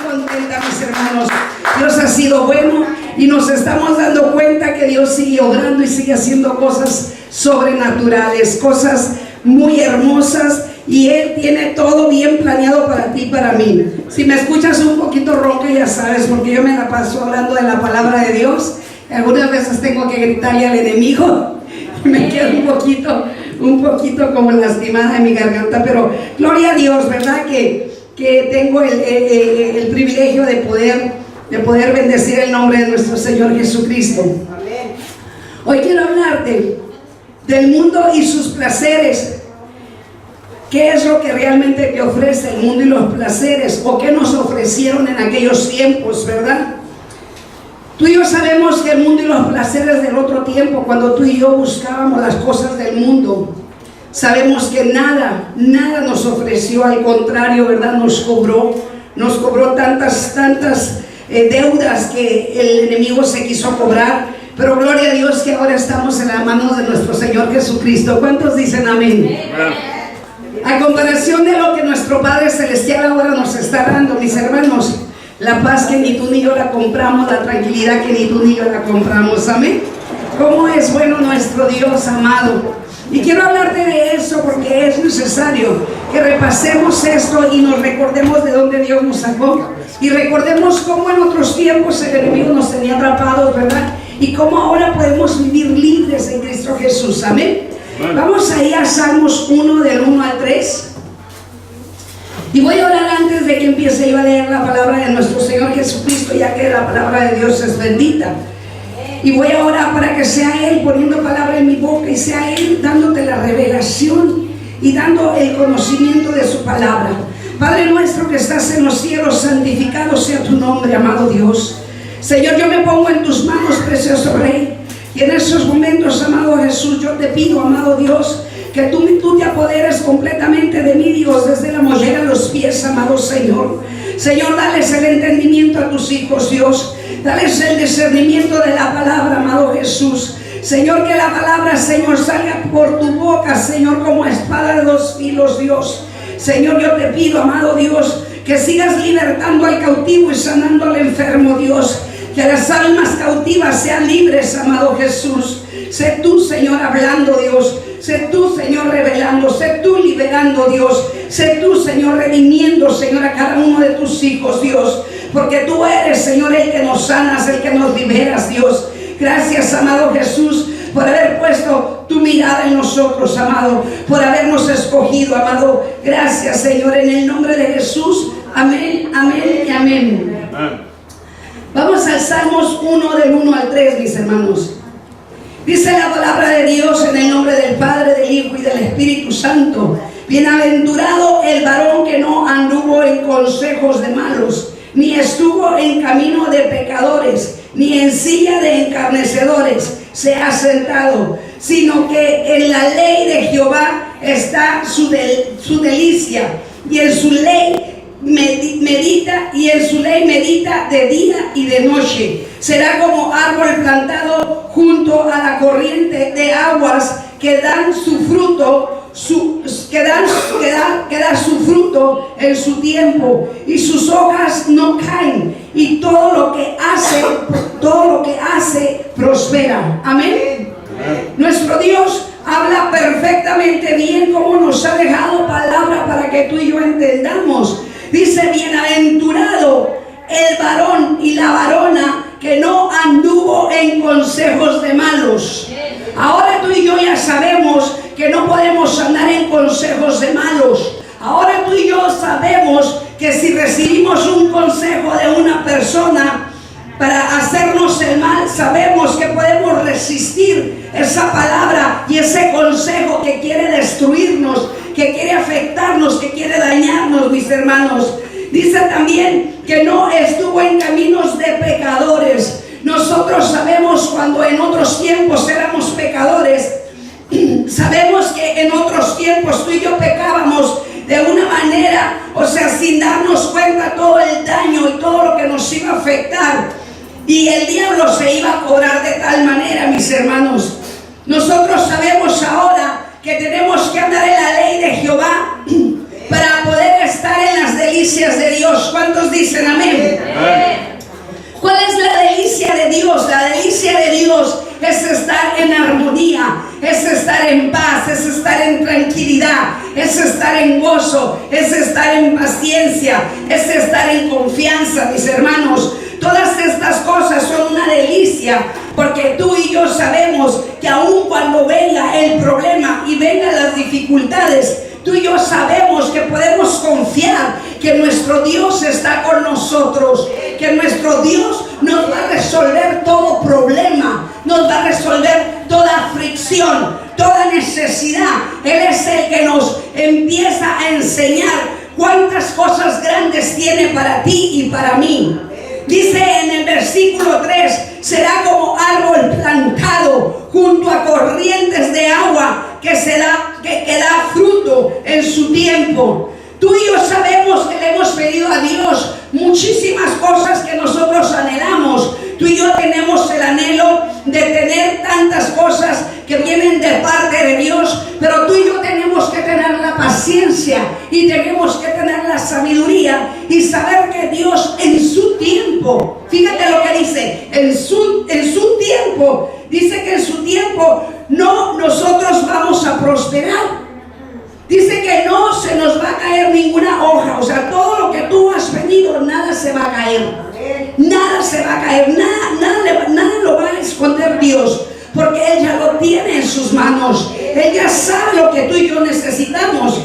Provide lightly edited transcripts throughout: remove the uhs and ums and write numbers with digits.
contenta, mis hermanos. Dios ha sido bueno y nos estamos dando cuenta que Dios sigue obrando y sigue haciendo cosas sobrenaturales, cosas muy hermosas, y Él tiene todo bien planeado para ti y para mí. Si me escuchas un poquito ronca, ya sabes, porque yo me la paso hablando de la palabra de Dios. Algunas veces tengo que gritarle al enemigo y me quedo un poquito como lastimada en mi garganta, pero gloria a Dios, ¿verdad? Que tengo el privilegio de poder bendecir el nombre de nuestro Señor Jesucristo. Amén. Hoy quiero hablarte del mundo y sus placeres. ¿Qué es lo que realmente te ofrece el mundo y los placeres? ¿O qué nos ofrecieron en aquellos tiempos, verdad? Tú y yo sabemos que el mundo y los placeres del otro tiempo, cuando tú y yo buscábamos las cosas del mundo, sabemos que nada nos ofreció, al contrario, ¿verdad? Nos cobró tantas deudas que el enemigo se quiso cobrar. Pero gloria a Dios que ahora estamos en las manos de nuestro Señor Jesucristo. ¿Cuántos dicen amén? Amén. A comparación de lo que nuestro Padre Celestial ahora nos está dando, mis hermanos, la paz que ni tú ni yo la compramos, la tranquilidad que ni tú ni yo la compramos. Amén. ¿Cómo es bueno nuestro Dios amado? Y quiero hablarte de eso porque es necesario que repasemos esto y nos recordemos de dónde Dios nos sacó. Y recordemos cómo en otros tiempos el enemigo nos tenía atrapados, ¿verdad? Y cómo ahora podemos vivir libres en Cristo Jesús. Amén. Vamos a ir a Salmos 1 del 1 al 3. Y voy a orar antes de que empiece yo a leer la palabra de nuestro Señor Jesucristo, ya que la palabra de Dios es bendita. Y voy a orar para que sea Él poniendo palabra en mi boca y sea Él dándote la revelación y dando el conocimiento de su palabra. Padre nuestro que estás en los cielos, santificado sea tu nombre, amado Dios. Señor, yo me pongo en tus manos, precioso Rey. Y en esos momentos, amado Jesús, yo te pido, amado Dios, que tú te apoderes completamente de mí, Dios, desde la mollera a los pies, amado Señor. Señor, dales el entendimiento a tus hijos, Dios. Dales el discernimiento de la palabra, amado Jesús. Señor, que la palabra, Señor, salga por tu boca, Señor, como espada de dos filos, Dios. Señor, yo te pido, amado Dios, que sigas libertando al cautivo y sanando al enfermo, Dios. Que las almas cautivas sean libres, amado Jesús. Sé tú, Señor, hablando, Dios. Sé tú, Señor, revelando. Sé tú, liberando, Dios. Sé tú, Señor, redimiendo, Señor, a cada uno de tus hijos, Dios. Porque tú eres, Señor, el que nos sanas, el que nos liberas, Dios. Gracias, amado Jesús, por haber puesto tu mirada en nosotros, amado. Por habernos escogido, amado. Gracias, Señor, en el nombre de Jesús. Amén, amén y amén. Amén. Vamos al Salmos 1 del 1 al 3, mis hermanos. Dice la palabra de Dios en el nombre del Padre, del Hijo y del Espíritu Santo. Bienaventurado el varón que no anduvo en consejos de malos, ni estuvo en camino de pecadores, ni en silla de escarnecedores se ha sentado, sino que en la ley de Jehová está su delicia, y en su ley medita de día y de noche. Será como árbol plantado junto a la corriente de aguas que dan su fruto, que da su fruto en su tiempo, y sus hojas no caen, y todo lo que hace prospera. Amén. Nuestro Dios habla perfectamente bien, como nos ha dejado palabra para que tú y yo entendamos. Dice: bienaventurado el varón y la varona que no anduvo en consejos de malos. Ahora tú y yo ya sabemos que no podemos andar en consejos de malos. Ahora tú y yo sabemos que si recibimos un consejo de una persona para hacernos el mal, sabemos que podemos resistir esa palabra y ese consejo que quiere destruirnos, que quiere afectarnos, que quiere dañarnos, mis hermanos. Dice también que no estuvo en caminos de pecadores. Nosotros sabemos cuando en otros tiempos éramos pecadores. Sabemos que en otros tiempos tú y yo pecábamos de una manera, o sea, sin darnos cuenta todo el daño y todo lo que nos iba a afectar. Y el diablo se iba a cobrar de tal manera, mis hermanos. Nosotros sabemos ahora que tenemos que andar en la ley de Jehová para poder estar en las delicias delicias de Dios. ¿Cuántos dicen amén? ¿Cuál es la delicia de Dios? La delicia de Dios es estar en armonía, es estar en paz, es estar en tranquilidad, es estar en gozo, es estar en paciencia, es estar en confianza, mis hermanos. Todas estas cosas son una delicia, porque tú y yo sabemos que aun cuando venga el problema y vengan las dificultades, tú y yo sabemos que podemos confiar que nuestro Dios está con nosotros, que nuestro Dios nos va a resolver todo problema, nos va a resolver toda aflicción, toda necesidad. Él es el que nos empieza a enseñar cuántas cosas grandes tiene para ti y para mí. Dice en el versículo 3, será como árbol plantado junto a corrientes de agua que da fruto en su tiempo. Tú y yo sabemos que le hemos pedido a Dios muchísimas cosas que nosotros anhelamos. Tú y yo tenemos el anhelo de tener tantas cosas que vienen de parte de Dios, pero tú y yo tenemos que tener la paciencia y tenemos que tener la sabiduría y saber que Dios en su tiempo, fíjate lo que dice, en su tiempo, dice que en su tiempo nosotros vamos a prosperar. Dice que no se nos va a caer ninguna hoja, o sea, todo lo que tú has pedido, nada se va a caer. Nada se va a caer, nada lo va a esconder Dios, porque Él ya lo tiene en sus manos. Él ya sabe lo que tú y yo necesitamos.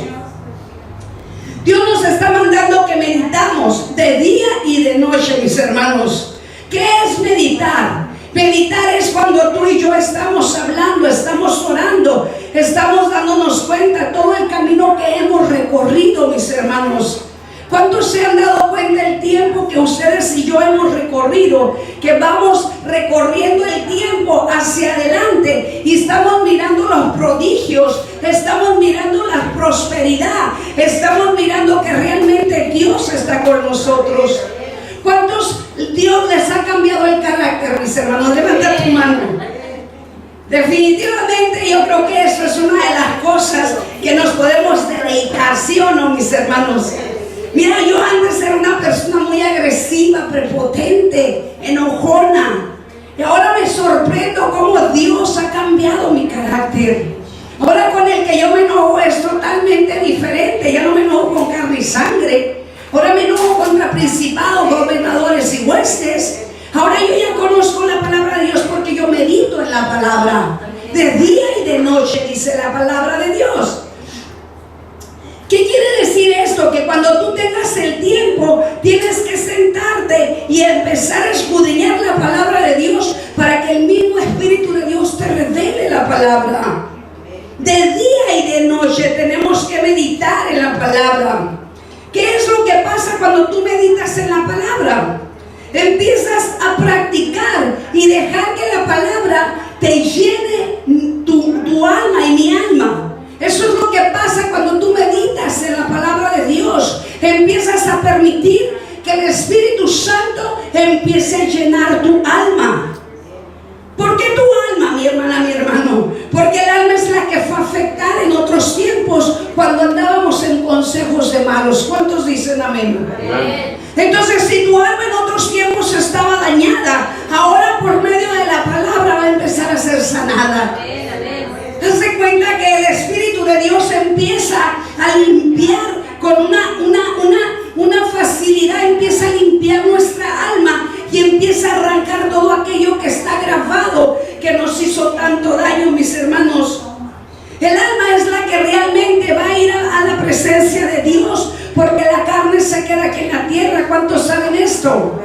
Dios nos está mandando que meditamos de día y de noche, mis hermanos. ¿Qué es meditar? Meditar es cuando tú y yo estamos hablando, estamos orando, estamos dándonos cuenta todo el camino que hemos recorrido, mis hermanos. ¿Cuántos se han dado cuenta el tiempo que ustedes y yo hemos recorrido? Que vamos recorriendo el tiempo hacia adelante y estamos mirando los prodigios, estamos mirando la prosperidad, estamos mirando que realmente Dios está con nosotros. ¿Cuántos Dios les ha cambiado el carácter, mis hermanos? Levanta tu mano. Definitivamente yo creo que eso es una de las cosas que nos podemos dedicar, ¿sí o no, mis hermanos? Mira, yo antes era una persona muy agresiva, prepotente, enojona. Y ahora me sorprendo cómo Dios ha cambiado mi carácter. Ahora con el que yo me enojo es totalmente diferente. Ya no me enojo con carne y sangre. Ahora me enojo contra principados, gobernadores y huestes. Ahora yo ya conozco la palabra de Dios porque yo medito en la palabra. De día y de noche dice la palabra de Dios. ¿Qué quiere decir esto? Que cuando tú tengas el tiempo, tienes que sentarte y empezar a escudriñar la palabra de Dios para que el mismo Espíritu de Dios te revele la palabra. De día y de noche tenemos que meditar en la palabra. ¿Qué es lo que pasa cuando tú meditas en la palabra? Empiezas a practicar y dejar que la palabra te llene tu alma y mi alma. Eso es lo que pasa cuando tú meditas en la palabra de Dios. Empiezas a permitir que el Espíritu Santo empiece a llenar tu alma. ¿Por qué tu alma, mi hermana, mi hermano? Porque el alma es la que fue afectada en otros tiempos cuando andábamos en consejos de malos. ¿Cuántos dicen amén? Amén. Entonces, si tu alma en otros tiempos estaba dañada, ahora por medio de la palabra va a empezar a ser sanada. Hazte cuenta que el Espíritu de Dios empieza a limpiar con una facilidad, empieza a limpiar nuestra alma y empieza a arrancar todo aquello que está grabado, que nos hizo tanto daño, mis hermanos. El alma es la que realmente va a ir a la presencia de Dios, porque la carne se queda aquí en la tierra. ¿Cuántos saben esto?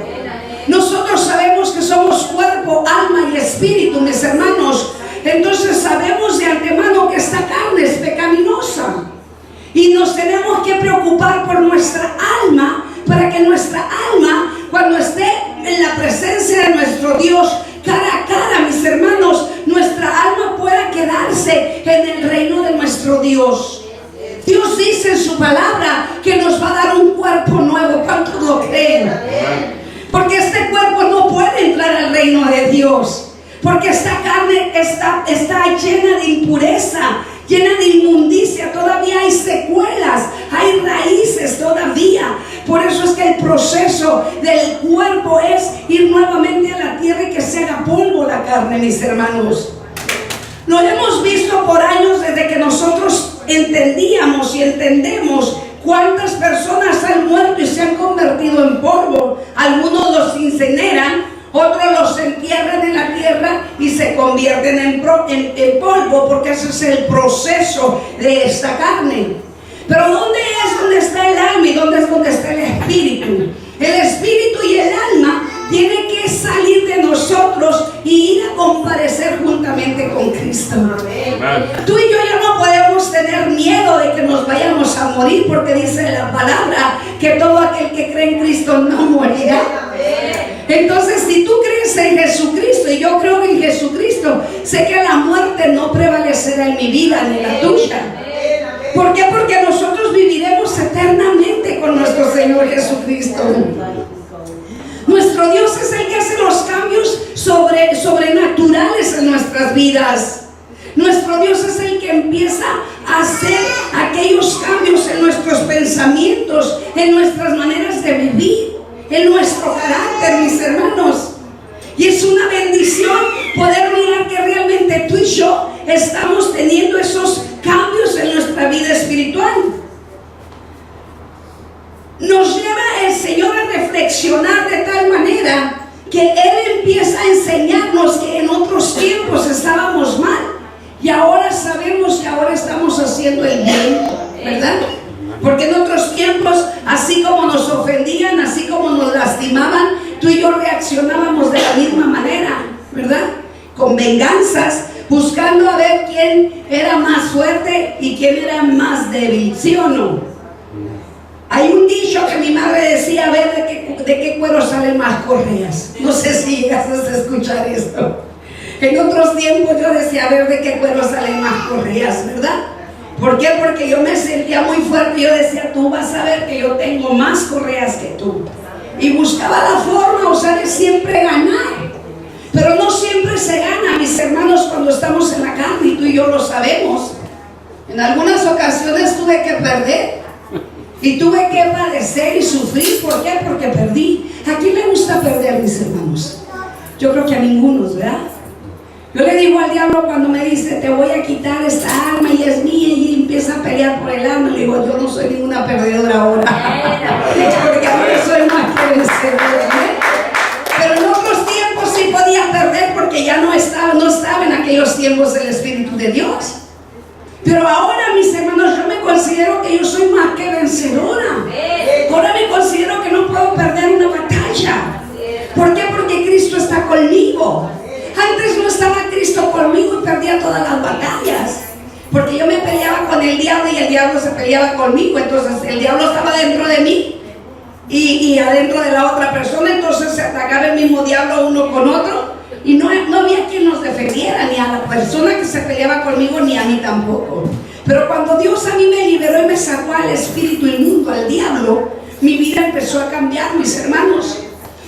Nosotros sabemos que somos cuerpo, alma y espíritu, mis hermanos. Entonces sabemos de antemano que esta carne es pecaminosa y nos tenemos que preocupar por nuestra alma, para que nuestra alma, cuando esté en la presencia de nuestro Dios cara a cara, mis hermanos, nuestra alma pueda quedarse en el reino de nuestro Dios. Dios dice en su palabra que nos va a dar un cuerpo nuevo. ¿Cuántos lo creen? Porque este cuerpo no puede entrar al reino de Dios. Porque esta carne está llena de impureza, llena de inmundicia, todavía hay secuelas, hay raíces todavía. Por eso es que el proceso del cuerpo es ir nuevamente a la tierra y que se haga polvo la carne, mis hermanos. Lo hemos visto por años desde que nosotros entendíamos y entendemos cuántas personas han muerto y se han convertido en polvo. Algunos los incineran, otros los entierran en la tierra y se convierten en polvo, porque ese es el proceso de esta carne. Pero ¿dónde es donde está el alma y dónde es donde está el espíritu? El espíritu y el alma tienen que salir de nosotros y ir a comparecer juntamente con Cristo. Tú y yo ya no podemos tener miedo de que nos vayamos a morir, porque dice la palabra que todo aquel que cree en Cristo no morirá. Entonces, si tú crees en Jesucristo y yo creo en Jesucristo, sé que la muerte no prevalecerá en mi vida ni en la tuya. ¿Por qué? Porque nosotros viviremos eternamente con nuestro Señor Jesucristo. Nuestro Dios es el que hace los cambios sobrenaturales en nuestras vidas. Nuestro Dios es el que empieza a hacer aquellos cambios en nuestros pensamientos, en nuestras maneras de vivir, en nuestro carácter, mis hermanos. Y es una bendición poder mirar que realmente tú y yo estamos teniendo esos cambios en nuestra vida espiritual. Nos lleva el Señor a reflexionar de tal manera que Él empieza a enseñarnos que en otros tiempos estábamos mal y ahora sabemos que ahora estamos haciendo el bien, ¿verdad? Porque en otros tiempos, así como nos ofendían, así como nos lastimaban, tú y yo reaccionábamos de la misma manera, ¿verdad? Con venganzas, buscando a ver quién era más fuerte y quién era más débil, ¿sí o no? Hay un dicho que mi madre decía, a ver de qué cuero salen más correas. No sé si llegaste a escuchar esto. En otros tiempos yo decía, a ver de qué cuero salen más correas, ¿verdad? ¿Por qué? Porque yo me sentía muy fuerte. Yo decía, tú vas a ver que yo tengo más correas que tú. Y buscaba la forma, o sea, de siempre ganar. Pero no siempre se gana, mis hermanos, cuando estamos en la carne, y tú y yo lo sabemos. En algunas ocasiones tuve que perder. Y tuve que padecer y sufrir. ¿Por qué? Porque perdí. ¿A quién le gusta perder, mis hermanos? Yo creo que a ninguno, ¿verdad? Yo le digo al diablo cuando me dice, te voy a quitar esta alma y es mía, y empieza a pelear por el alma. Le digo, yo no soy ninguna perdedora ahora. Porque ahora soy más que vencedora. Pero en otros tiempos sí podía perder, porque ya no estaba en aquellos tiempos el Espíritu de Dios. Pero ahora, mis hermanos, yo me considero que yo soy más que vencedora. Ahora me considero que no puedo perder una batalla. ¿Por qué? Porque Cristo está conmigo. Antes no estaba Cristo conmigo y perdía todas las batallas. Porque yo me peleaba con el diablo y el diablo se peleaba conmigo. Entonces el diablo estaba dentro de mí y adentro de la otra persona. Entonces se atacaba el mismo diablo uno con otro. Y no había quien nos defendiera, ni a la persona que se peleaba conmigo, ni a mí tampoco. Pero cuando Dios a mí me liberó y me sacó al espíritu inmundo, al diablo, mi vida empezó a cambiar, mis hermanos.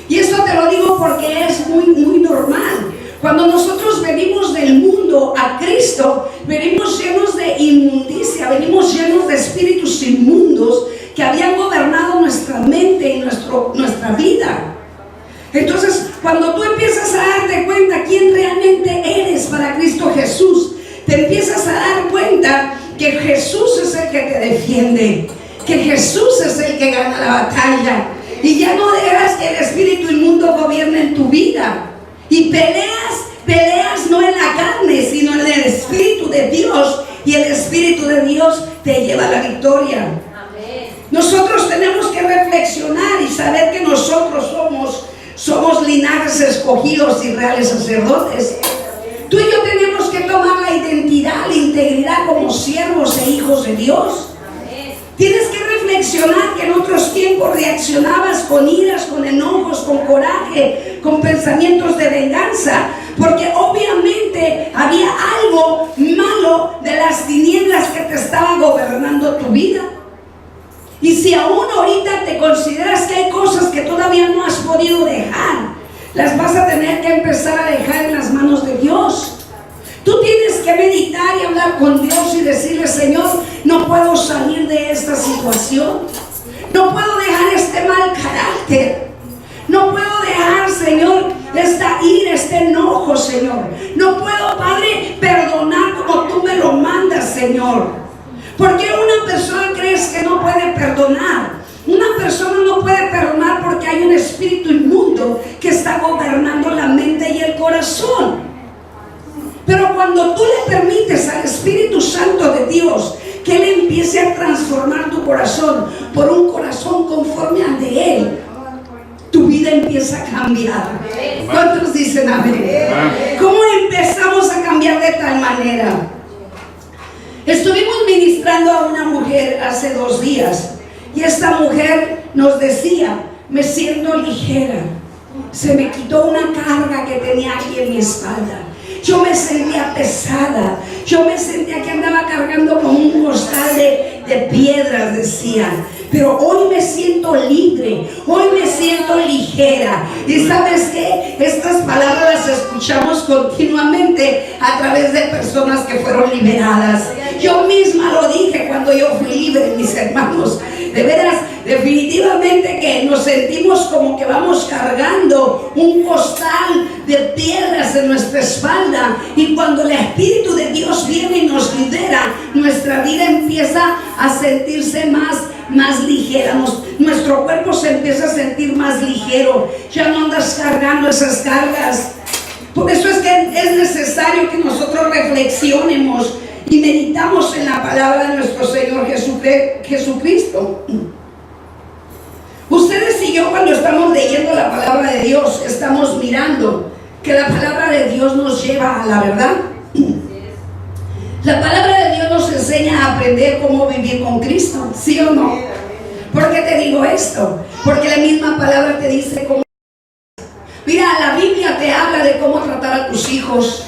Y esto te lo digo porque es muy, muy normal. Cuando nosotros venimos del mundo a Cristo, venimos llenos de inmundicia, venimos llenos de espíritus inmundos que habían gobernado nuestra mente y nuestra vida. Entonces, cuando tú empiezas a darte cuenta quién realmente eres para Cristo Jesús, te empiezas a dar cuenta que Jesús es el que te defiende, que Jesús es el que gana la batalla, y ya no dejas que el espíritu inmundo gobierne en tu vida. Y peleas no en la carne, sino en el Espíritu de Dios, y el Espíritu de Dios te lleva a la victoria. Nosotros tenemos que reflexionar y saber que nosotros somos linajes escogidos y reales sacerdotes. Tú y yo tenemos que tomar la identidad, la integridad como siervos e hijos de Dios. Tienes que reflexionar que en otros tiempos reaccionabas con iras, con enojos, con coraje, con pensamientos de venganza, porque obviamente había algo malo de las tinieblas que te estaba gobernando tu vida. Y si aún ahorita te consideras que hay cosas que todavía no has podido dejar, las vas a tener que empezar a dejar en las manos de Dios. Tú tienes que meditar y hablar con Dios y decirle, Señor, no puedo salir de esta situación. No puedo dejar dejar este mal carácter. No puedo dejar, Señor, esta ira, este enojo, Señor. No puedo, Padre, perdonar como tú me lo mandas, Señor. ¿Por qué una persona crees que no puede perdonar? Una persona no puede perdonar porque hay un espíritu inmundo que está gobernando la mente y el corazón. Pero cuando tú le permites al Espíritu Santo de Dios que Él empiece a transformar tu corazón por un corazón conforme al de Él, tu vida empieza a cambiar. ¿Cuántos dicen amén? ¿Cómo empezamos a cambiar de tal manera? Estuvimos ministrando a una mujer hace 2 días y esta mujer nos decía: me siento ligera, se me quitó una carga que tenía aquí en mi espalda. Yo me sentía pesada, yo me sentía que andaba cargando con un costal de piedras, decía. Pero hoy me siento libre, hoy me siento ligera. Y ¿sabes qué? Estas palabras las escuchamos continuamente a través de personas que fueron liberadas. Yo misma lo dije cuando yo fui libre, mis hermanos. De veras, definitivamente que nos sentimos como que vamos cargando un costal de piedras en nuestra espalda. Y cuando el Espíritu de Dios viene y nos libera, nuestra vida empieza a sentirse más ligera, nuestro cuerpo se empieza a sentir más ligero. Ya no andas cargando esas cargas. Por eso es que es necesario que nosotros reflexionemos y meditamos en la palabra de nuestro Señor Jesucristo. Ustedes y yo, cuando estamos leyendo la palabra de Dios, estamos mirando que la palabra de Dios nos lleva a la verdad. La palabra de Dios nos enseña a aprender cómo vivir con Cristo, ¿sí o no? ¿Por qué te digo esto? Porque la misma palabra te dice cómo. Mira, la Biblia te habla de cómo tratar a tus hijos.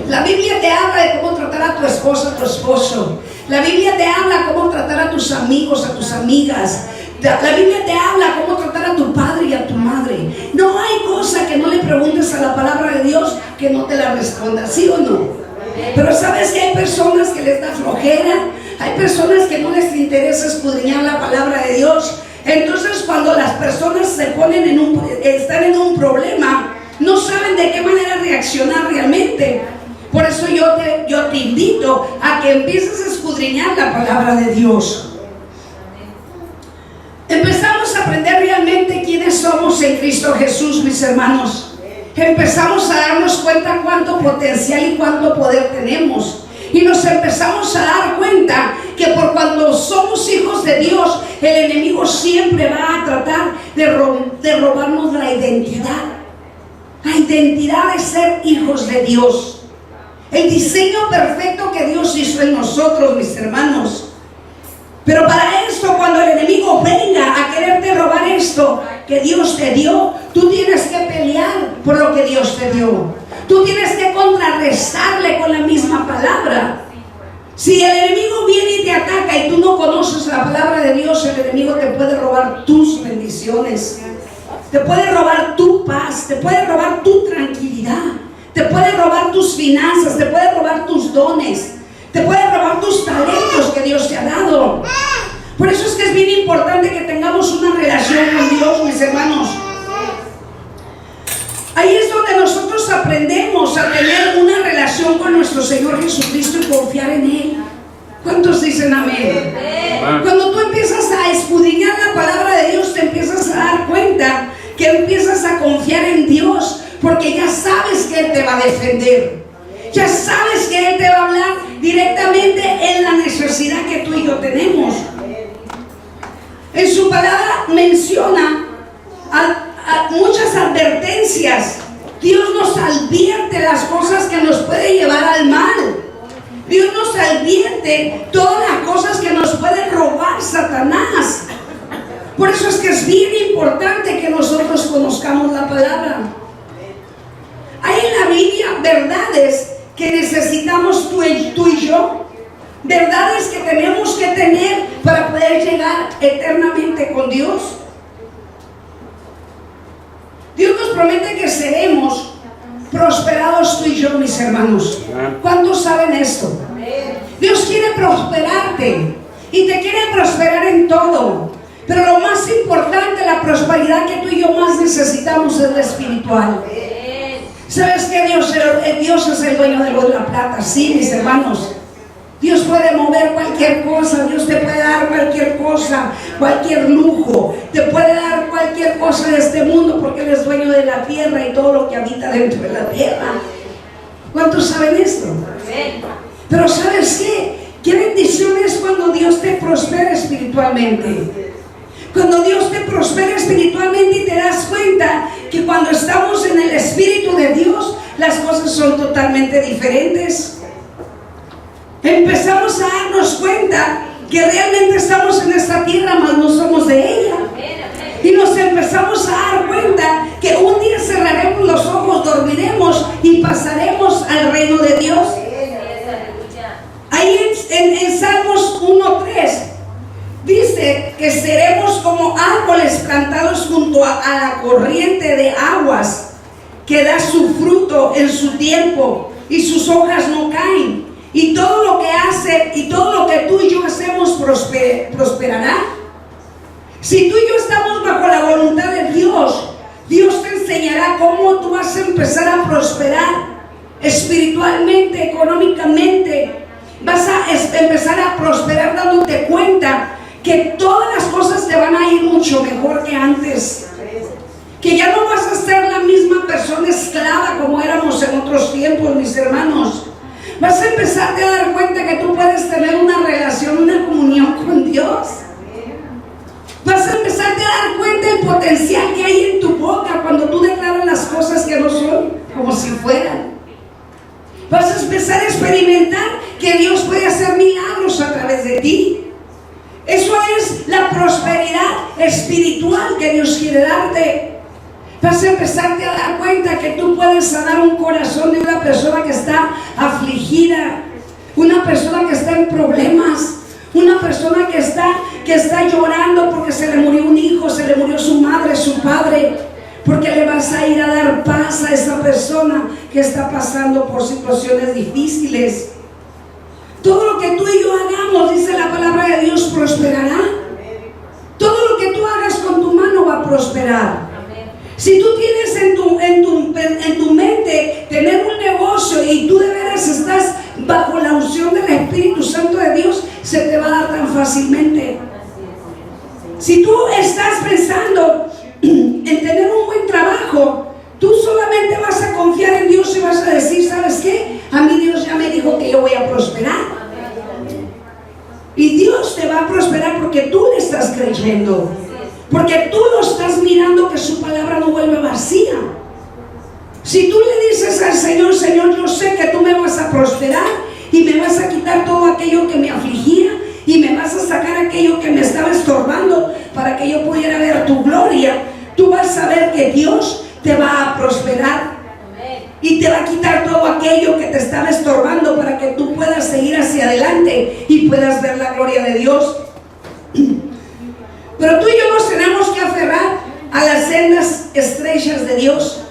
La Biblia te habla de cómo tratar a tu esposa, a tu esposo. La Biblia te habla cómo tratar a tus amigos, a tus amigas. La Biblia te habla cómo tratar a tu padre y a tu madre. No hay cosa que no le preguntes a la palabra de Dios que no te la responda, ¿sí o no? Pero sabes que hay personas que les da flojera, hay personas que no les interesa escudriñar la palabra de Dios. Entonces, cuando las personas se ponen están en un problema, no saben de qué manera reaccionar realmente. Por eso yo te invito a que empieces a escudriñar la palabra de Dios. Empezamos a aprender realmente quiénes somos en Cristo Jesús, mis hermanos. Empezamos a darnos cuenta cuánto potencial y cuánto poder tenemos. Y nos empezamos a dar cuenta que por cuando somos hijos de Dios, el enemigo siempre va a tratar de robarnos la identidad. La identidad de ser hijos de Dios. El diseño perfecto que Dios hizo en nosotros, mis hermanos. Pero para esto, cuando el enemigo venga a quererte robar esto que Dios te dio, tú tienes que pelear por lo que Dios te dio. Tú tienes que contrarrestarle con la misma palabra. Si el enemigo viene y te ataca y tú no conoces la palabra de Dios, el enemigo te puede robar tus bendiciones, te puede robar tu paz, te puede robar tu tranquilidad, te puede robar tus finanzas, te puede robar tus dones, te puede robar tus talentos que Dios te ha dado. Por eso es que es bien importante que tengamos una relación con Dios, mis hermanos. Ahí es donde nosotros aprendemos a tener una relación con nuestro Señor Jesucristo y confiar en Él. ¿Cuántos dicen amén? Cuando tú empiezas a escudriñar la palabra de Dios, te empiezas a dar cuenta que empiezas a confiar en Dios, porque ya sabes que Él te va a defender. Ya sabes que Él te va a hablar directamente en la necesidad que tú y yo tenemos. En su palabra menciona muchas advertencias. Dios nos advierte las cosas que nos pueden llevar al mal. Dios nos advierte todas las cosas que nos pueden robar Satanás. Por eso es que es bien importante que nosotros conozcamos la palabra. Hay en la Biblia verdades que necesitamos tú y yo, verdades que tenemos que tener para poder llegar eternamente con Dios. Dios nos promete que seremos prosperados tú y yo, mis hermanos. ¿Cuántos saben esto? Dios quiere prosperarte y te quiere prosperar en todo. Pero lo más importante, la prosperidad que tú y yo más necesitamos es la espiritual. ¿Sabes que Dios es el dueño del oro y la plata? Sí, mis hermanos. Dios puede mover cualquier cosa, Dios te puede dar cualquier cosa, cualquier lujo, te puede dar cualquier cosa de este mundo, porque Él es dueño de la tierra y todo lo que habita dentro de la tierra. ¿Cuántos saben esto? Pero ¿sabes qué? Qué bendición es cuando Dios te prospera espiritualmente. Cuando Dios te prospera espiritualmente y te das cuenta que cuando estamos en el Espíritu de Dios, las cosas son totalmente diferentes. Empezamos a darnos cuenta que realmente estamos en esta tierra, mas no somos de ella. Y nos empezamos a dar cuenta que un día cerraremos los ojos, dormiremos y pasaremos al reino de Dios. Ahí en Salmos 1:3 dice que seremos como árboles plantados junto a la corriente de aguas, que da su fruto en su tiempo y sus hojas no caen. Y todo lo que hace y todo lo que tú y yo hacemos prosperará. Si tú y yo estamos bajo la voluntad de Dios, Dios te enseñará cómo tú vas a empezar a prosperar espiritualmente, económicamente. Vas a empezar a prosperar dándote cuenta que todas las cosas te van a ir mucho mejor que antes. Que ya no vas a ser la misma persona esclava como éramos en otros tiempos, mis hermanos. Vas a empezar a dar cuenta que tú puedes tener una relación, una comunión con Dios. Vas a empezar a dar cuenta del potencial que hay en tu boca cuando tú declaras las cosas que no son como si fueran. Vas a empezar a experimentar que Dios puede hacer milagros a través de ti. Eso es la prosperidad espiritual que Dios quiere darte. Vas a empezarte a dar cuenta que tú puedes sanar un corazón de una persona que está afligida, una persona que está en problemas, una persona que está llorando porque se le murió un hijo, se le murió su madre, su padre, porque le vas a ir a dar paz a esa persona que está pasando por situaciones difíciles. Todo lo que tú y yo hagamos, dice la palabra de Dios, prosperará. Todo lo que tú hagas con tu mano va a prosperar. Si tú tienes en tu mente tener un negocio y tú de veras estás bajo la unción del Espíritu Santo de Dios, se te va a dar tan fácilmente. Si tú estás pensando en tener un buen trabajo, tú solamente vas a confiar en Dios y vas a decir, ¿sabes qué? A mí Dios ya me dijo que yo voy a prosperar. Y Dios te va a prosperar porque tú le estás creyendo. Porque tú lo estás mirando, que su palabra no vuelve vacía. Si tú le dices al Señor, Señor, yo sé que tú me vas a prosperar y me vas a quitar todo aquello que me afligía y me vas a sacar aquello que me estaba estorbando para que yo pudiera ver tu gloria, tú vas a ver que Dios te va a prosperar y te va a quitar todo aquello que te estaba estorbando para que tú puedas seguir hacia adelante y puedas ver la gloria de Dios. Pero tú y yo nos tenemos que aferrar a las sendas estrechas de Dios.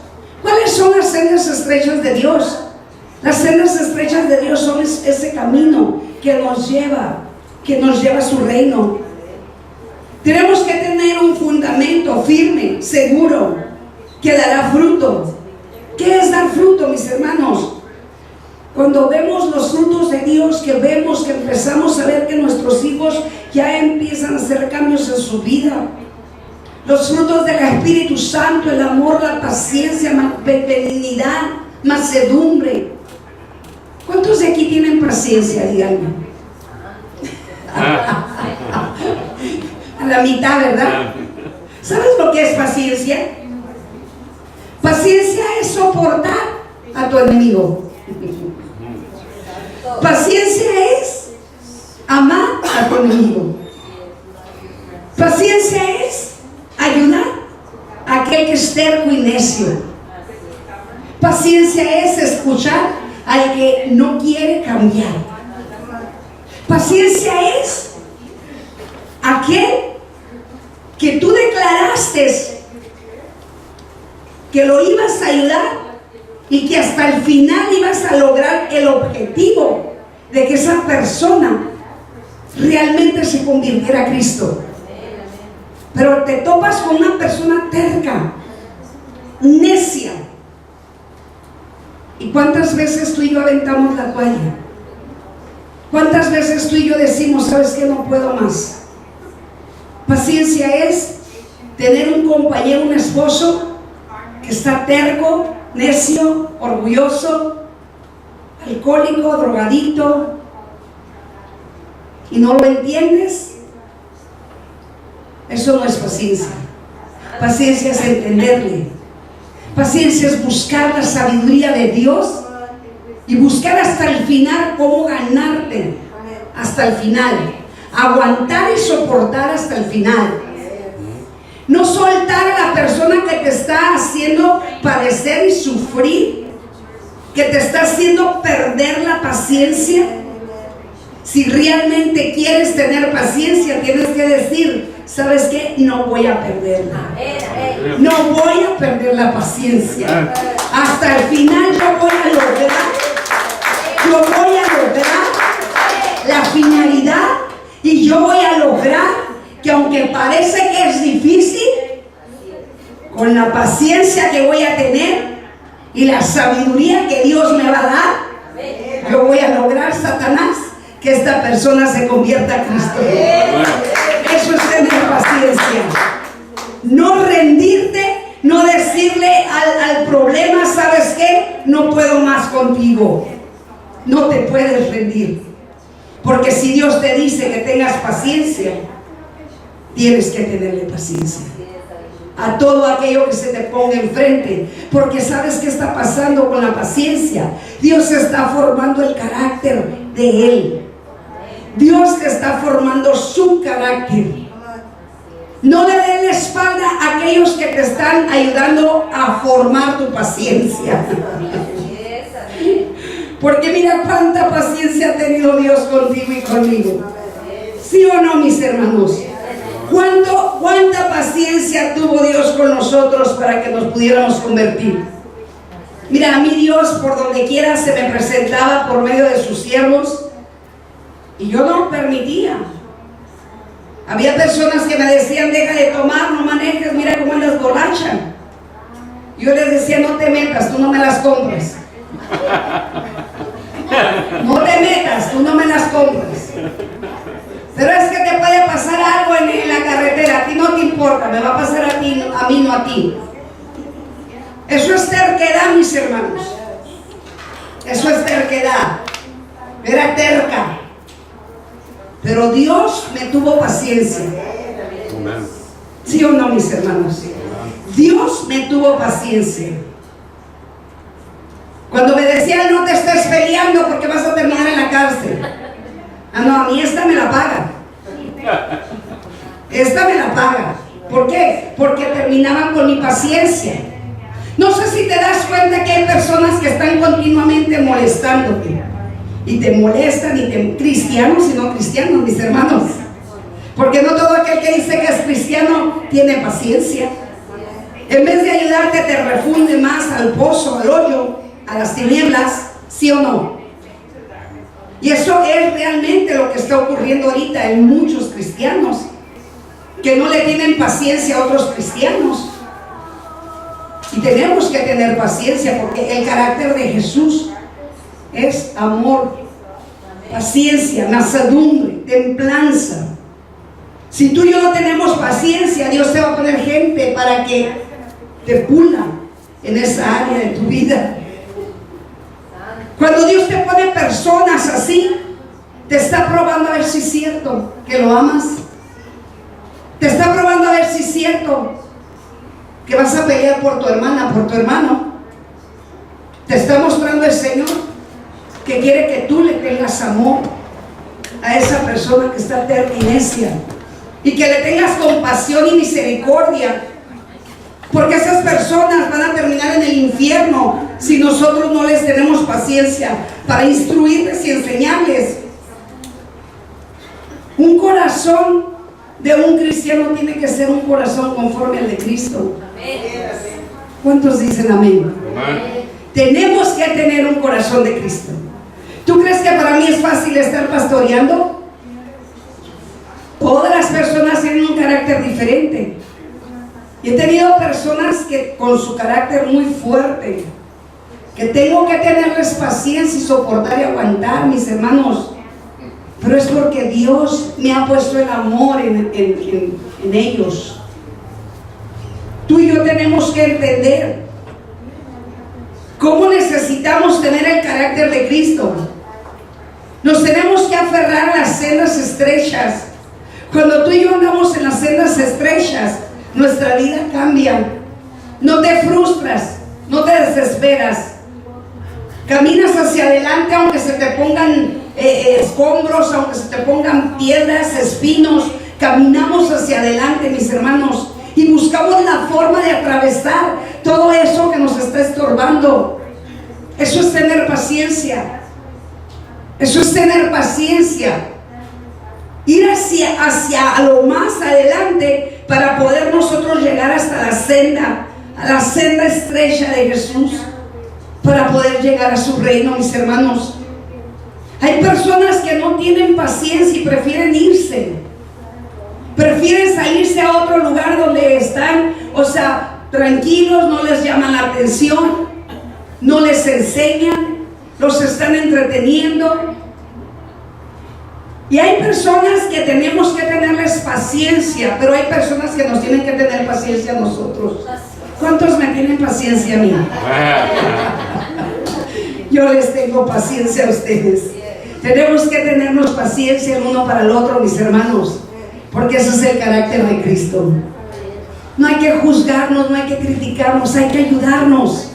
¿Cuáles son las sendas estrechas de Dios? Las sendas estrechas de Dios son ese camino que nos lleva a su reino. Tenemos que tener un fundamento firme, seguro, que dará fruto. ¿Qué es dar fruto, mis hermanos? Cuando vemos los frutos de Dios, que vemos que empezamos a ver que nuestros hijos ya empiezan a hacer cambios en su vida. Los frutos del Espíritu Santo, el amor, la paciencia, benignidad, mansedumbre. ¿Cuántos de aquí tienen paciencia? Díganme. A la mitad, ¿verdad? ¿Sabes lo que es paciencia? Paciencia es soportar a tu enemigo. Paciencia es amar a tu enemigo. Paciencia es ayudar a aquel que es terco y necio. Paciencia es escuchar al que no quiere cambiar. Paciencia es aquel que tú declaraste que lo ibas a ayudar y que hasta el final ibas a lograr el objetivo de que esa persona realmente se convirtiera a Cristo. Pero te topas con una persona terca, necia. ¿Y cuántas veces tú y yo aventamos la toalla? ¿Cuántas veces tú y yo decimos, sabes que no puedo más? Paciencia es tener un compañero, un esposo que está terco, necio, orgulloso, alcohólico, drogadicto, y no lo entiendes. Eso no es paciencia. Paciencia es entenderle. Paciencia es buscar la sabiduría de Dios y buscar hasta el final cómo ganarte hasta el final. Aguantar y soportar hasta el final. No soltar a la persona que te está haciendo padecer y sufrir, que te está haciendo perder la paciencia. Si realmente quieres tener paciencia, tienes que decir, ¿sabes qué? No voy a perderla. No voy a perder la paciencia. Hasta el final yo voy a lograr la finalidad, y yo voy a lograr que, aunque parece que es difícil, con la paciencia que voy a tener y la sabiduría que Dios me va a dar, yo voy a lograr, Satanás, que esta persona se convierta a Cristo. Eso es tener paciencia. No rendirte, no decirle al problema, ¿sabes qué? No puedo más contigo. No te puedes rendir. Porque si Dios te dice que tengas paciencia, tienes que tenerle paciencia a todo aquello que se te ponga enfrente. Porque ¿sabes qué está pasando con la paciencia? Dios está formando el carácter de Él. Dios te está formando su carácter. No le des la espalda a aquellos que te están ayudando a formar tu paciencia. Porque mira cuánta paciencia ha tenido Dios contigo y conmigo. ¿Sí o no, mis hermanos? ¿Cuánta paciencia tuvo Dios con nosotros para que nos pudiéramos convertir? Mira, a mí Dios por donde quiera se me presentaba por medio de sus siervos, y yo no lo permitía. Había personas que me decían, deja de tomar, no manejes, mira cómo andas borracha. Yo les decía, no te metas, tú no me las compras. No te metas, tú no me las compras. Pero es que te puede pasar algo en la carretera, a ti no te importa, me va a pasar a ti, a mí no a ti. Eso es terquedad, mis hermanos. Eso es terquedad. Era terca. Pero Dios me tuvo paciencia. ¿Sí o no, mis hermanos? Dios me tuvo paciencia. Cuando me decían, no te estés peleando porque vas a terminar en la cárcel. Ah, no, a mí esta me la paga. Esta me la paga. ¿Por qué? Porque terminaban con mi paciencia. No sé si te das cuenta que hay personas que están continuamente molestándote. Y te molestan, cristianos y no cristianos, mis hermanos. Porque no todo aquel que dice que es cristiano tiene paciencia. En vez de ayudarte, te refunde más al pozo, al hoyo, a las tinieblas. ¿Sí o no? Y eso es realmente lo que está ocurriendo ahorita en muchos cristianos, que no le tienen paciencia a otros cristianos. Y tenemos que tener paciencia, porque el carácter de Jesús es amor, paciencia, mansedumbre, templanza. Si tú y yo no tenemos paciencia, Dios te va a poner gente para que te pula en esa área de tu vida. Cuando Dios te pone personas así, te está probando a ver si es cierto que lo amas. Te está probando a ver si es cierto que vas a pelear por tu hermana, por tu hermano. Te está mostrando el Señor que quiere que tú le tengas amor a esa persona que está terca y necia, y que le tengas compasión y misericordia, porque esas personas van a terminar en el infierno si nosotros no les tenemos paciencia para instruirles y enseñarles. Un corazón de un cristiano tiene que ser un corazón conforme al de Cristo. ¿Cuántos dicen amén? Tenemos que tener un corazón de Cristo. ¿Tú crees que para mí es fácil estar pastoreando? Todas las personas tienen un carácter carácter diferente. Y he tenido personas que con su carácter muy fuerte, que tengo que tenerles paciencia y soportar y aguantar, mis hermanos. Pero es porque Dios me ha puesto el amor en ellos. Tú y yo tenemos que entender cómo necesitamos tener el carácter de Cristo. Nos tenemos que aferrar a las sendas estrechas. Cuando tú y yo andamos en las sendas estrechas, nuestra vida cambia. No te frustras, no te desesperas. Caminas hacia adelante aunque se te pongan escombros, aunque se te pongan piedras, espinos. Caminamos hacia adelante, mis hermanos, y buscamos la forma de atravesar todo eso que nos está estorbando. Eso es tener paciencia. Eso es tener paciencia. Ir hacia lo más adelante para poder nosotros llegar hasta la senda, a la senda estrecha de Jesús, para poder llegar a su reino, mis hermanos. Hay personas que no tienen paciencia y prefieren irse. Prefieren salirse a otro lugar donde están, tranquilos, no les llaman la atención, no les enseñan, los están entreteniendo. Y hay personas que tenemos que tenerles paciencia, pero hay personas que nos tienen que tener paciencia a nosotros. ¿Cuántos me tienen paciencia a mí? Yo les tengo paciencia a ustedes. Tenemos que tenernos paciencia el uno para el otro, mis hermanos, porque ese es el carácter de Cristo. No hay que juzgarnos, no hay que criticarnos, hay que ayudarnos.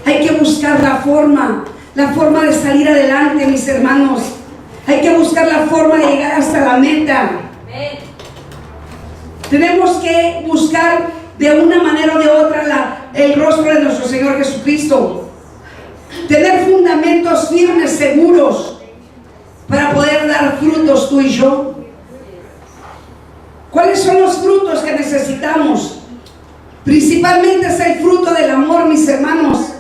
Hay que buscar la forma de salir adelante, mis hermanos. Hay que buscar la forma de llegar hasta la meta. Tenemos que buscar de una manera o de otra el rostro de nuestro Señor Jesucristo. Tener fundamentos firmes, seguros, para poder dar frutos tú y yo. ¿Cuáles son los frutos que necesitamos? Principalmente es el fruto del amor, mis hermanos.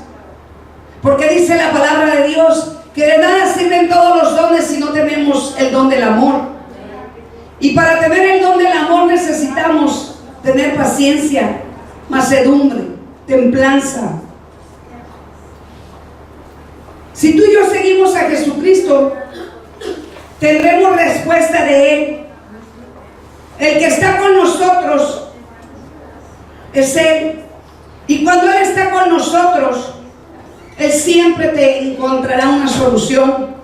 Porque dice la palabra de Dios que de nada sirven todos los dones si no tenemos el don del amor. Y para tener el don del amor necesitamos tener paciencia, mansedumbre, templanza. Si tú y yo seguimos a Jesucristo, tendremos respuesta de Él. El que está con nosotros es Él. Y cuando Él está con nosotros, Él siempre te encontrará una solución.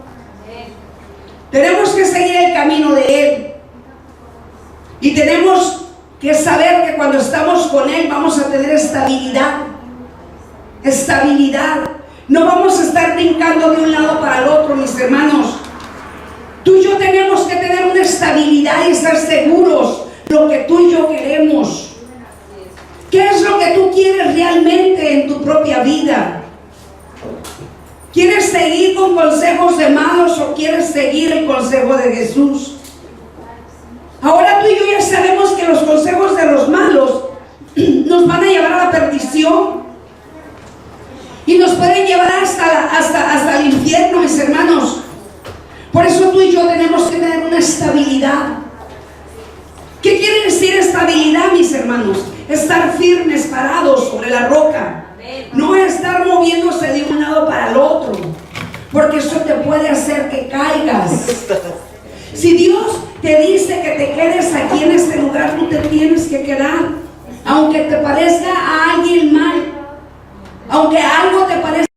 Tenemos que seguir el camino de Él. Y tenemos que saber que cuando estamos con Él vamos a tener estabilidad. Estabilidad. No vamos a estar brincando de un lado para el otro, mis hermanos. Tú y yo tenemos que tener una estabilidad y estar seguros de lo que tú y yo queremos. ¿Qué es lo que tú quieres realmente en tu propia vida? ¿Quieres seguir con consejos de malos o quieres seguir el consejo de Jesús? Ahora tú y yo ya sabemos que los consejos de los malos nos van a llevar a la perdición y nos pueden llevar hasta el infierno, mis hermanos. Por eso tú y yo tenemos que tener una estabilidad. ¿Qué quiere decir estabilidad, mis hermanos? Estar firmes, parados sobre la roca. No estar moviéndose de un lado para el otro, porque eso te puede hacer que caigas. Si Dios te dice que te quedes aquí en este lugar, tú te tienes que quedar, aunque te parezca a alguien mal, aunque algo te parezca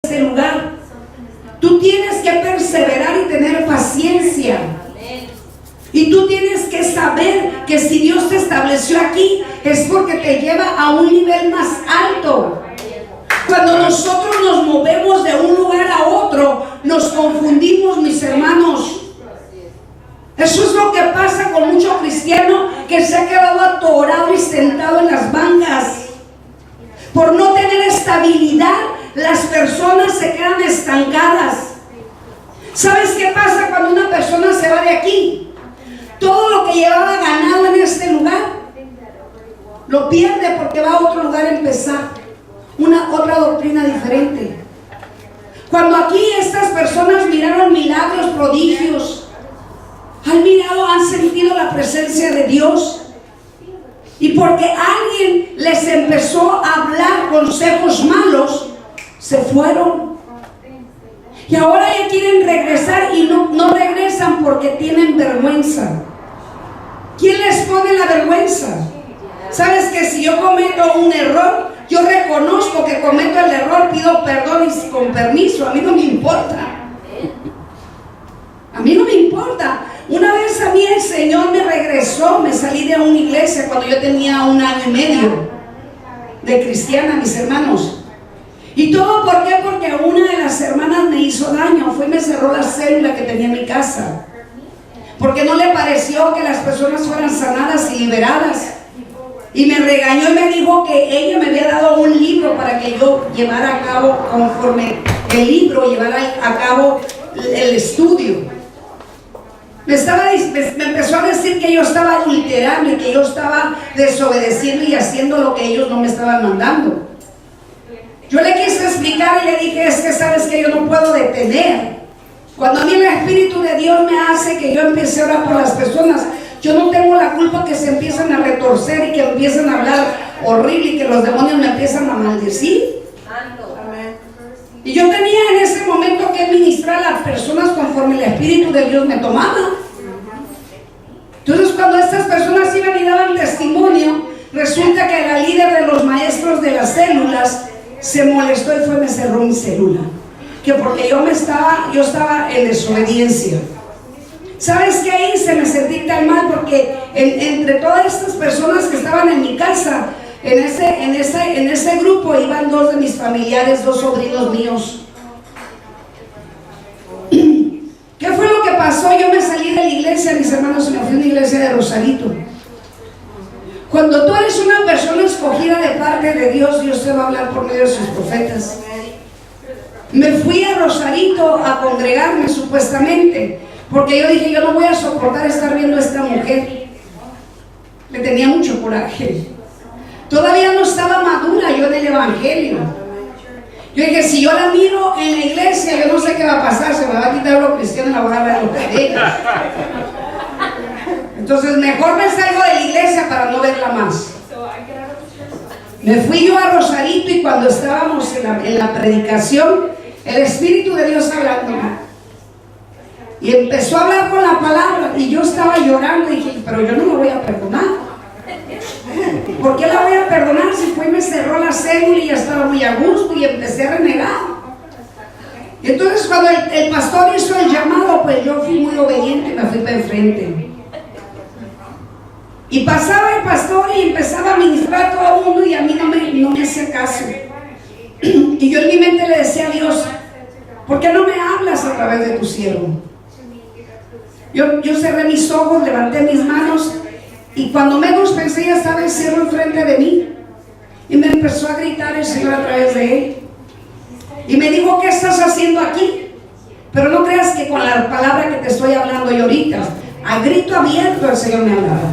en este lugar. Tú tienes que perseverar y tener paciencia. Y tú tienes que saber que si Dios te estableció aquí es porque te lleva a un nivel más alto. Cuando nosotros nos movemos de un lugar a otro, nos confundimos, mis hermanos. Eso es lo que pasa con mucho cristiano que se ha quedado atorado y sentado en las bancas. Por no tener estabilidad, las personas se quedan estancadas. ¿Sabes qué pasa cuando una persona se va de aquí? Todo lo que llevaba ganado en este lugar lo pierde porque va a otro lugar a empezar otra doctrina diferente. Cuando aquí estas personas miraron milagros, prodigios, han sentido la presencia de Dios, Y porque alguien les empezó a hablar consejos malos, se fueron. Y ahora ya quieren regresar y no regresan porque tienen vergüenza. ¿Quién les pone la vergüenza? ¿Sabes que si yo cometo un error, yo reconozco que cometo el error, pido perdón y con permiso? A mí no me importa. A mí no me importa. Una vez a mí el Señor me regresó, me salí de una iglesia cuando yo tenía 1 año y medio de cristiana, mis hermanos. ¿Y todo por qué? Porque una de las hermanas me hizo daño, fue y me cerró la célula que tenía en mi casa. Porque no le pareció que las personas fueran sanadas y liberadas. Y me regañó y me dijo que ella me había dado un libro para que yo llevara a cabo, conforme el libro, llevara a cabo el estudio. Me empezó a decir que yo estaba adulterando y que yo estaba desobedeciendo y haciendo lo que ellos no me estaban mandando. Yo le quise explicar y le dije, es que sabes que yo no puedo detener. Cuando a mí el Espíritu de Dios me hace que yo empiece a orar por las personas, yo no tengo la culpa que se empiezan a retorcer y que empiezan a hablar horrible y que los demonios me empiezan a maldecir. Y yo tenía en ese momento que ministrar a las personas conforme el Espíritu de Dios me tomaba. Entonces cuando estas personas iban y daban testimonio, resulta que la líder de los maestros de las células se molestó y me cerró mi célula. Que porque yo estaba en desobediencia. ¿Sabes qué hice? Me sentí tan mal porque entre todas estas personas que estaban en mi casa, en ese grupo iban 2 de mis familiares, 2 sobrinos míos. ¿Qué fue lo que pasó? Yo me salí de la iglesia, mis hermanos, y me fui a una iglesia de Rosarito. Cuando tú eres una persona escogida de parte de Dios, Dios te va a hablar por medio de sus profetas. Me fui a Rosarito a congregarme supuestamente, porque yo dije, yo no voy a soportar estar viendo a esta mujer. Le tenía mucho coraje. Todavía no estaba madura yo en el evangelio. Yo dije, si yo la miro en la iglesia, yo no sé qué va a pasar, se me va a quitar lo cristiano y la voy a ver lo que ella. Entonces mejor me salgo de la iglesia para no verla más. Me fui yo a Rosarito y cuando estábamos en la predicación, el Espíritu de Dios hablándome. Y empezó a hablar con la palabra y yo estaba llorando y dije, pero yo no me voy a perdonar. ¿Por qué la voy a perdonar si fue y me cerró la célula y ya estaba muy a gusto y empecé a renegar? Y entonces cuando el pastor hizo el llamado, pues yo fui muy obediente y me fui para enfrente. Y pasaba el pastor y empezaba a ministrar a todo el mundo y a mí no me hacía caso. Y yo en mi mente le decía a Dios, ¿por qué no me hablas a través de tu siervo? Yo cerré mis ojos, levanté mis manos y cuando menos pensé ya estaba el siervo enfrente de mí y me empezó a gritar el Señor a través de él y me dijo, ¿qué estás haciendo aquí? Pero no creas que con la palabra que te estoy hablando yo ahorita, a grito abierto el Señor me hablaba,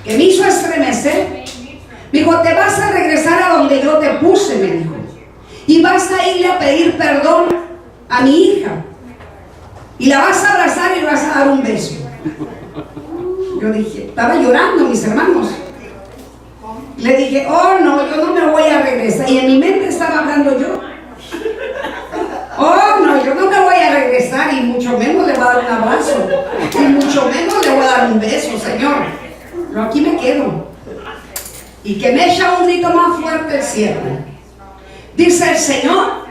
que me hizo estremecer. Me dijo, te vas a regresar a donde yo te puse, me dijo, y vas a irle a pedir perdón a mi hija y la vas a abrazar y le vas a dar un beso. Yo dije, estaba llorando, mis hermanos. Le dije, oh no, yo no me voy a regresar. Y en mi mente estaba hablando yo. Oh no, yo no me voy a regresar y mucho menos le voy a dar un abrazo. Y mucho menos le voy a dar un beso, Señor. Yo aquí me quedo. Y que me echa un grito más fuerte el cielo. Dice el Señor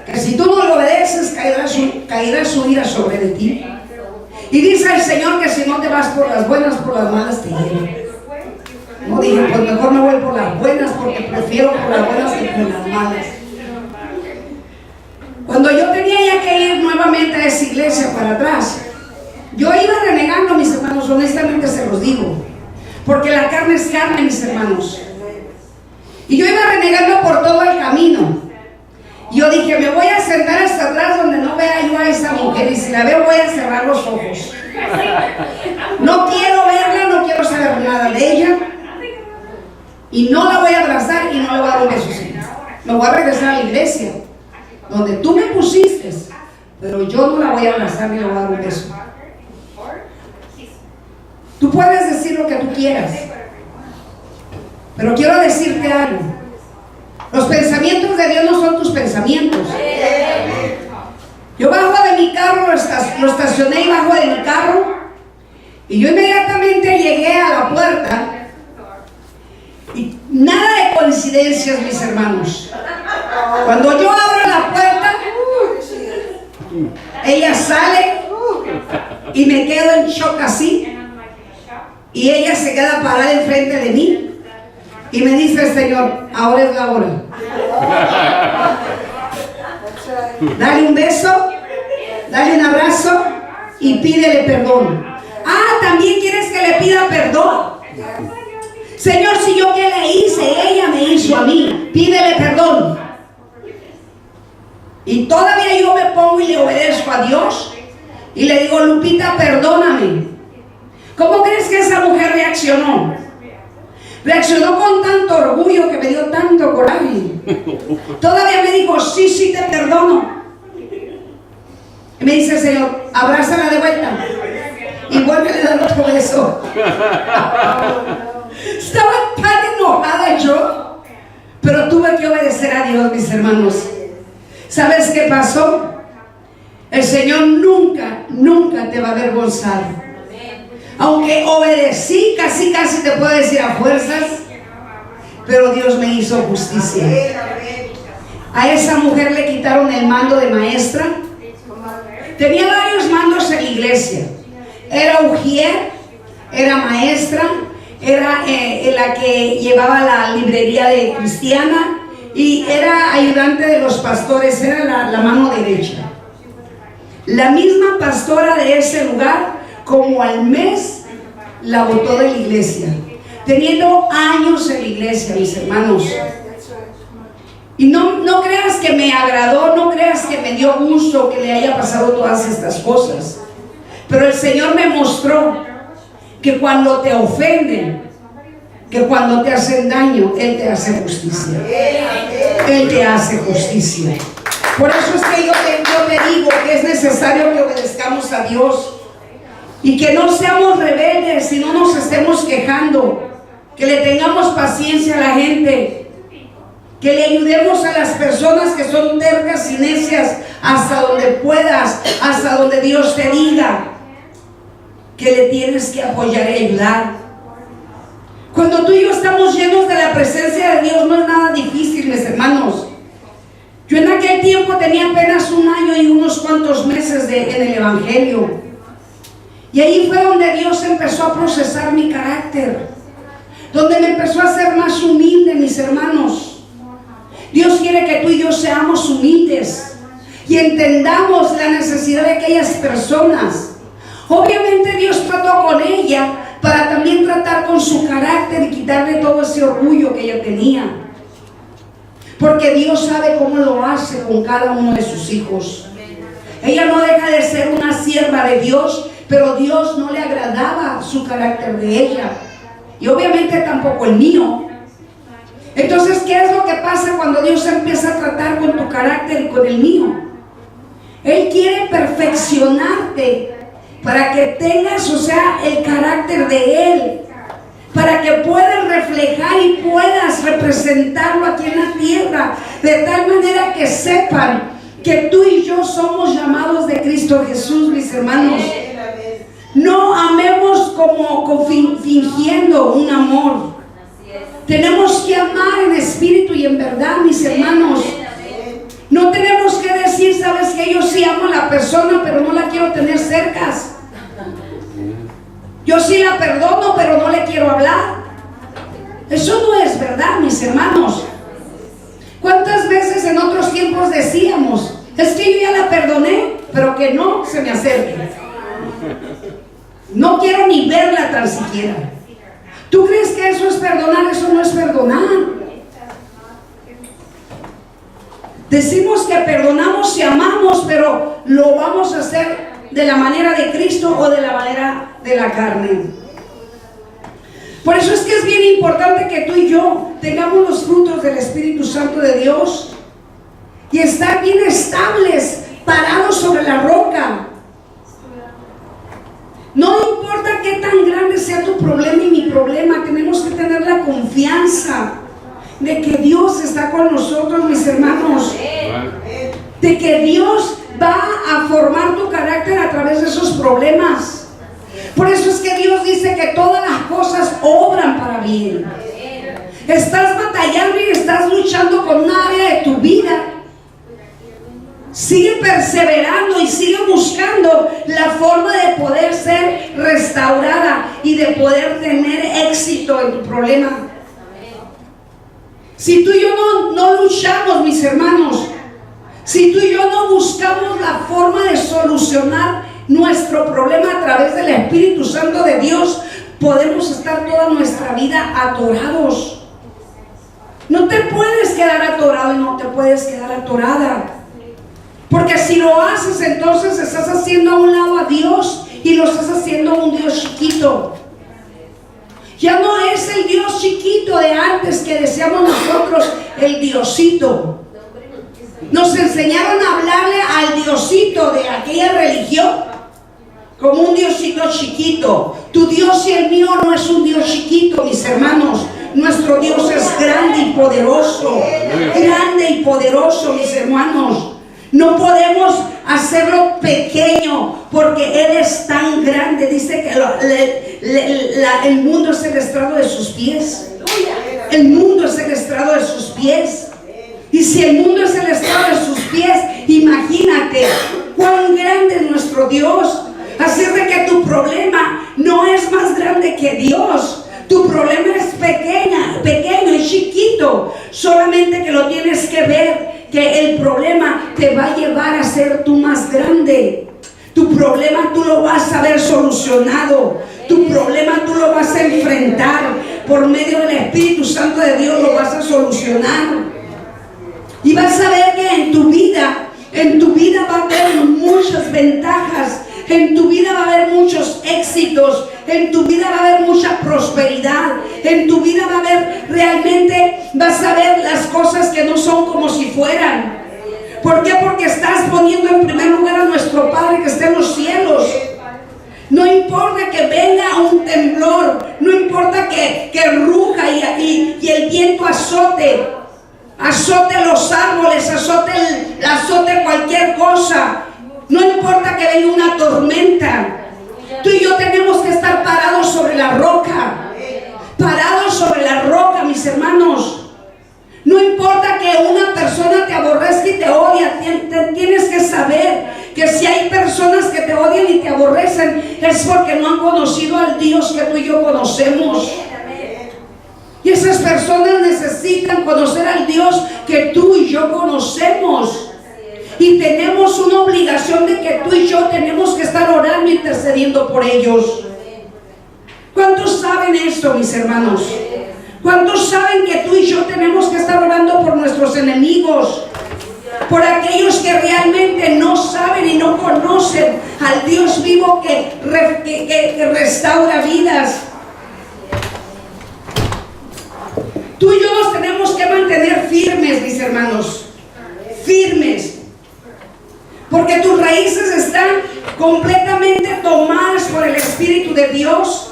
que si tú no lo obedeces, caerá su ira sobre de ti. Y dice el Señor que si no te vas por las buenas, por las malas te hieren. No dije, pues mejor me voy por las buenas porque prefiero por las buenas que por las malas. Cuando yo tenía ya que ir nuevamente a esa iglesia para atrás, yo iba renegando, mis hermanos, honestamente se los digo, porque la carne es carne, mis hermanos. Y yo iba renegando por todo el camino. Yo dije, me voy a sentar hasta atrás donde no vea yo a esa mujer y si la veo voy a cerrar los ojos. No quiero verla, no quiero saber nada de ella y no la voy a abrazar y no le voy a dar un beso. Me voy a regresar a la iglesia donde tú me pusiste, pero yo no la voy a abrazar ni le voy a dar un beso. Tú puedes decir lo que tú quieras, Pero quiero decirte algo. Los pensamientos de Dios no son tus pensamientos. Yo bajo de mi carro, lo estacioné y bajo de mi carro, y yo inmediatamente llegué a la puerta, y nada de coincidencias, mis hermanos. Cuando yo abro la puerta, ella sale y me quedo en shock así, y ella se queda parada enfrente de mí y me dice: el Señor, ahora es la hora. Dale un beso, dale un abrazo y pídele perdón. Ah, ¿también quieres que le pida perdón? Señor, si yo qué le hice, ella me hizo a mí, pídele perdón. Y todavía yo me pongo y le obedezco a Dios y le digo: Lupita, perdóname. ¿Cómo crees que esa mujer reaccionó? Reaccionó con tanto orgullo que me dio tanto coraje. Todavía me dijo: sí, sí, te perdono. Y me dice el Señor: abrázala de vuelta y vuélvele a dar otro beso. Estaba tan enojada yo, pero tuve que obedecer a Dios, mis hermanos. ¿Sabes qué pasó? El Señor nunca, nunca te va a avergonzar. Aunque obedecí, casi te puedo decir a fuerzas, pero Dios me hizo justicia. A esa mujer le quitaron el mando de maestra. Tenía varios mandos en la iglesia. Era ujier, era maestra, era la que llevaba la librería de cristiana, y era ayudante de los pastores, era la mano derecha. La misma pastora de ese lugar, como al mes, la botó de la iglesia, teniendo años en la iglesia, mis hermanos. Y no creas que me agradó, no creas que me dio gusto que le haya pasado todas estas cosas, pero el Señor me mostró que cuando te ofenden, que cuando te hacen daño, Él te hace justicia. Él te hace justicia. Por eso es que yo te digo que es necesario que obedezcamos a Dios y que no seamos rebeldes y no nos estemos quejando, que le tengamos paciencia a la gente, que le ayudemos a las personas que son tercas y necias hasta donde puedas, hasta donde Dios te diga que le tienes que apoyar y ayudar. Cuando tú y yo estamos llenos de la presencia de Dios, no es nada difícil, mis hermanos. Yo en aquel tiempo tenía apenas 1 año y unos cuantos meses en el Evangelio, y ahí fue donde Dios empezó a procesar mi carácter, donde me empezó a hacer más humilde, mis hermanos. Dios quiere que tú y yo seamos humildes y entendamos la necesidad de aquellas personas. Obviamente Dios trató con ella para también tratar con su carácter y quitarle todo ese orgullo que ella tenía, porque Dios sabe cómo lo hace con cada uno de sus hijos. Ella no deja de ser una sierva de Dios, pero Dios no le agradaba su carácter de ella, y obviamente tampoco el mío. Entonces, ¿qué es lo que pasa cuando Dios empieza a tratar con tu carácter y con el mío? Él quiere perfeccionarte para que tengas, el carácter de Él, para que puedas reflejar y puedas representarlo aquí en la tierra, de tal manera que sepan que tú y yo somos llamados de Cristo Jesús, mis hermanos. No amemos como fingiendo un amor. Tenemos que amar en espíritu y en verdad, mis hermanos. No tenemos que decir: sabes que yo sí amo a la persona, pero no la quiero tener cerca. Yo sí la perdono, pero no le quiero hablar. Eso no es verdad, mis hermanos. ¿Cuántas veces en otros tiempos decíamos: es que yo ya la perdoné, pero que no se me acerque? No quiero ni verla tan siquiera. ¿Tú crees que eso es perdonar? Eso no es perdonar. Decimos que perdonamos y amamos, pero lo vamos a hacer de la manera de Cristo o de la manera de la carne. Por eso es que es bien importante que tú y yo tengamos los frutos del Espíritu Santo de Dios y estar bien estables, parados sobre la roca. No importa qué tan grande sea tu problema y mi problema, tenemos que tener la confianza de que Dios está con nosotros, mis hermanos. De que Dios va a formar tu carácter a través de esos problemas. Por eso es que Dios dice que todas las cosas obran para bien. Estás batallando y estás luchando con un área de tu vida. Sigue perseverando y sigue buscando la forma de poder ser restaurada y de poder tener éxito en tu problema. Si tú y yo no luchamos, mis hermanos, si tú y yo no buscamos la forma de solucionar nuestro problema a través del Espíritu Santo de Dios, podemos estar toda nuestra vida atorados. No te puedes quedar atorado y no te puedes quedar atorada. Porque si lo haces, entonces estás haciendo a un lado a Dios y lo estás haciendo a un Dios chiquito. Ya no es el Dios chiquito de antes que deseamos nosotros, el Diosito. Nos enseñaron a hablarle al Diosito de aquella religión como un Diosito chiquito. Tu Dios y el mío no es un Dios chiquito, mis hermanos. Nuestro Dios es grande y poderoso. Grande y poderoso, mis hermanos. No podemos hacerlo pequeño porque Él es tan grande. Dice que el mundo es el estrado de sus pies. El mundo es el estrado de sus pies. Y si el mundo es el estrado de sus pies, imagínate cuán grande es nuestro Dios. Así es de que tu problema no es más grande que Dios. Tu problema es pequeño y chiquito. Solamente que lo tienes que ver, que el problema te va a llevar a ser tú más grande. Tu problema tú lo vas a ver solucionado. Tu problema tú lo vas a enfrentar. Por medio del Espíritu Santo de Dios lo vas a solucionar. Y vas a ver que en tu vida va a haber muchas ventajas. En tu vida va a haber muchos éxitos. En tu vida va a haber mucha prosperidad. En tu vida va a haber, realmente vas a ver las cosas que no son como si fueran. ¿Por qué? Porque estás poniendo en primer lugar a nuestro Padre que está en los cielos. No importa que venga un temblor, no importa que ruja y el viento azote los árboles, azote cualquier cosa. No importa que venga una tormenta. Tú y yo tenemos que estar parados sobre la roca. Parados sobre la roca, mis hermanos. No importa que una persona te aborrezca y te odia. Tienes que saber que si hay personas que te odian y te aborrecen, es porque no han conocido al Dios que tú y yo conocemos. Y esas personas necesitan conocer al Dios que tú y yo conocemos. Y tenemos una obligación de que tú y yo tenemos que estar orando e intercediendo por ellos. ¿Cuántos saben esto, mis hermanos? ¿Cuántos saben que tú y yo tenemos que estar orando por nuestros enemigos? Por aquellos que realmente no saben y no conocen al Dios vivo que restaura vidas. Tú y yo nos tenemos que mantener firmes, mis hermanos. Firmes. Porque tus raíces están completamente tomadas por el Espíritu de Dios.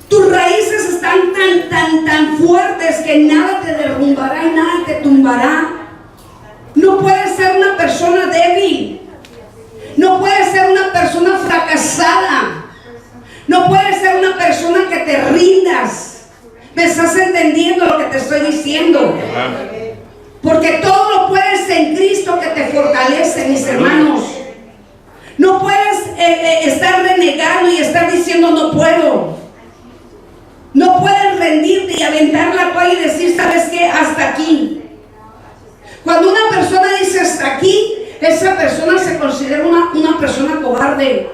Tus raíces están tan fuertes que nada te derrumbará y nada te tumbará. No puedes ser una persona débil. No puedes ser una persona fracasada. No puedes ser una persona que te rindas. ¿Me estás entendiendo lo que te estoy diciendo? Porque todo lo puedes en Cristo que te fortalece, mis hermanos. No puedes estar renegando y estar diciendo no puedo. No puedes rendirte y aventar la toalla y decir, ¿sabes qué? Hasta aquí. Cuando una persona dice hasta aquí, esa persona se considera una persona cobarde.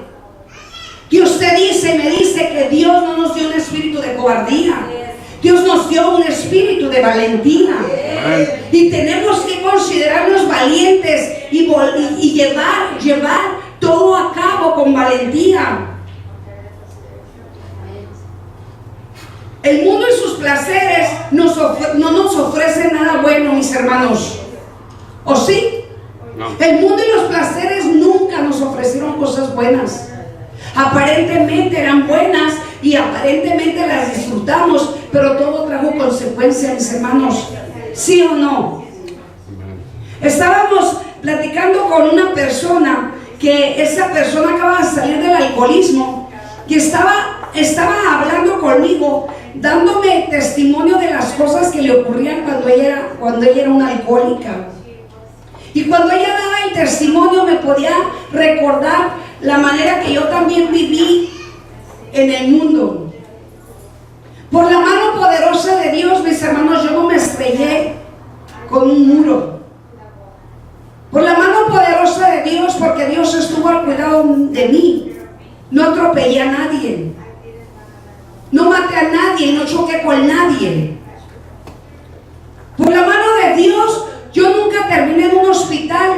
Y usted me dice que Dios no nos dio un espíritu de cobardía. Dios nos dio un espíritu de valentía. Y tenemos que considerarnos valientes y llevar todo a cabo con valentía. El mundo y sus placeres no nos ofrecen nada bueno, mis hermanos. ¿O sí? No. El mundo y los placeres nunca nos nos ofrecieron cosas buenas. Aparentemente eran buenas y aparentemente las disfrutamos, pero todo trajo consecuencias, mis hermanos. ¿Sí o no? Estábamos platicando con una persona, que esa persona acaba de salir del alcoholismo, que estaba hablando conmigo, dándome testimonio de las cosas que le ocurrían cuando ella era una alcohólica. Y cuando ella daba el testimonio me podía recordar la manera que yo también viví en el mundo. Por la mano poderosa de Dios, mis hermanos, yo no me estrellé con un muro. Por la mano poderosa de Dios, porque Dios estuvo al cuidado de mí. No atropellé a nadie, no maté a nadie, no choqué con nadie. Por la mano de Dios, yo nunca terminé en un hospital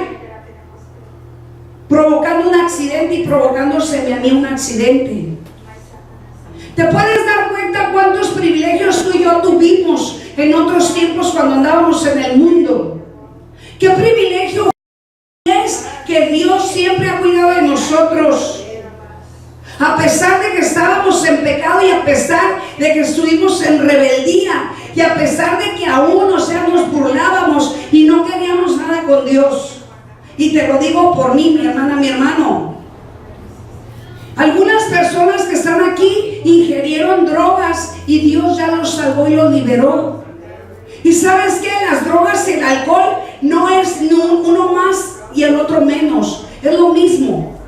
provocando un accidente y provocándose a mí un accidente. ¿Te puedes dar cuenta cuántos privilegios tú y yo tuvimos en otros tiempos cuando andábamos en el mundo? ¿Qué privilegio es que Dios siempre ha cuidado de nosotros? A pesar de que estábamos en pecado y a pesar de que estuvimos en rebeldía y a pesar de que aún, nos burlábamos y no queríamos nada con Dios. Y te lo digo por mí, mi hermana, mi hermano. Algunas personas que están aquí ingirieron drogas y Dios ya los salvó y los liberó. Y sabes que las drogas y el alcohol no es uno más y el otro menos, es lo mismo.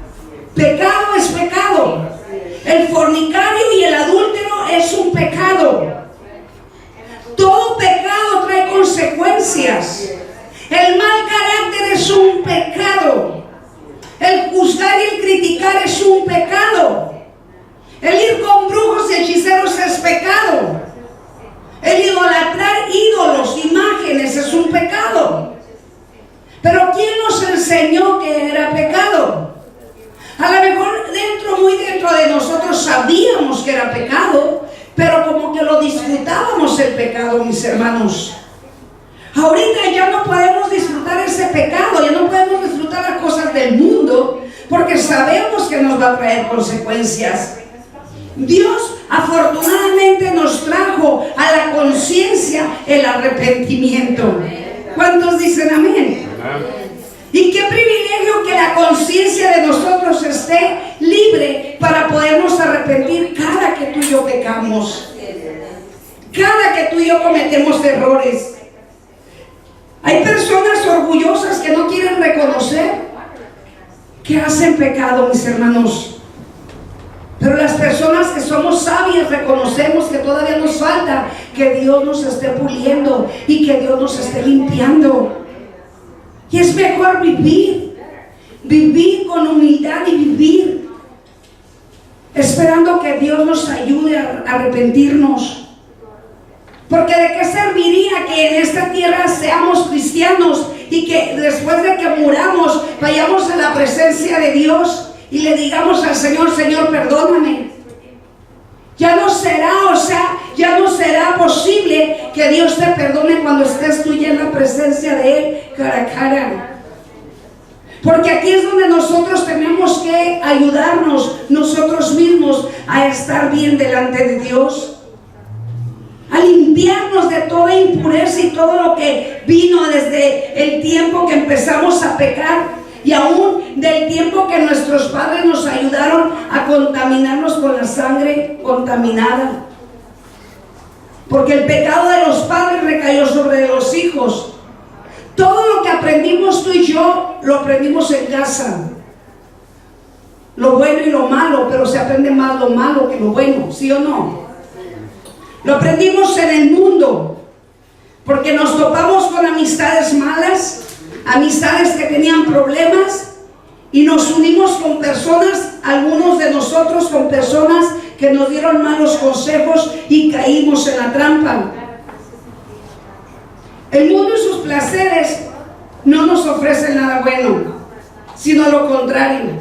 Pecado es pecado. El fornicario y el adúltero es un pecado. Todo pecado trae consecuencias. El mal carácter es un pecado. El juzgar y el criticar es un pecado. El ir con brujos y hechiceros es pecado. El idolatrar ídolos, imágenes, es un pecado. Pero ¿quién nos enseñó que era pecado? A lo mejor muy dentro de nosotros sabíamos que era pecado, pero como que lo disfrutábamos el pecado, mis hermanos. Ahorita ya no podemos disfrutar ese pecado, ya no podemos disfrutar las cosas del mundo, porque sabemos que nos va a traer consecuencias. Dios afortunadamente nos trajo a la conciencia el arrepentimiento. ¿Cuántos dicen amén? Y qué privilegio que la conciencia de nosotros esté libre para podernos arrepentir cada que tú y yo pecamos, cada que tú y yo cometemos errores. Hay personas orgullosas que no quieren reconocer que hacen pecado, mis hermanos. Pero las personas que somos sabias reconocemos que todavía nos falta que Dios nos esté puliendo y que Dios nos esté limpiando. Y es mejor vivir con humildad y vivir esperando que Dios nos ayude a arrepentirnos. Porque ¿de qué serviría que en esta tierra seamos cristianos y que después de que muramos vayamos a la presencia de Dios y le digamos al Señor: Señor, perdóname? Ya no será posible que Dios te perdone cuando estés tú ya en la presencia de Él cara a cara. Porque aquí es donde nosotros tenemos que ayudarnos nosotros mismos a estar bien delante de Dios, a limpiarnos de toda impureza y todo lo que vino desde el tiempo que empezamos a pecar y aún del tiempo que nuestros padres nos ayudaron a contaminarnos con la sangre contaminada. Porque el pecado de los padres recayó sobre los hijos. Todo lo que aprendimos tú y yo, lo aprendimos en casa. Lo bueno y lo malo, pero se aprende más lo malo que lo bueno, ¿sí o no? Lo aprendimos en el mundo, porque nos topamos con amistades malas, amistades que tenían problemas, y nos unimos con personas, algunos de nosotros con personas que nos dieron malos consejos y caímos en la trampa. El mundo y sus placeres no nos ofrecen nada bueno, sino lo contrario.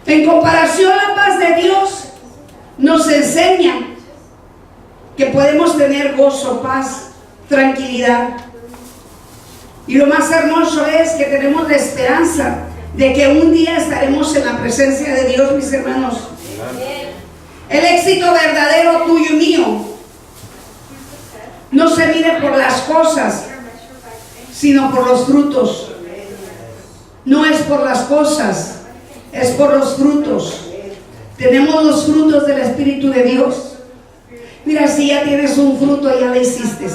En comparación, la paz de Dios nos enseña que podemos tener gozo, paz, tranquilidad. Y lo más hermoso es que tenemos la esperanza de que un día estaremos en la presencia de Dios, mis hermanos. El éxito verdadero tuyo y mío no se mide por las cosas, sino por los frutos. No es por las cosas, es por los frutos. Tenemos los frutos del Espíritu de Dios. Mira, si ya tienes un fruto, ya le hiciste.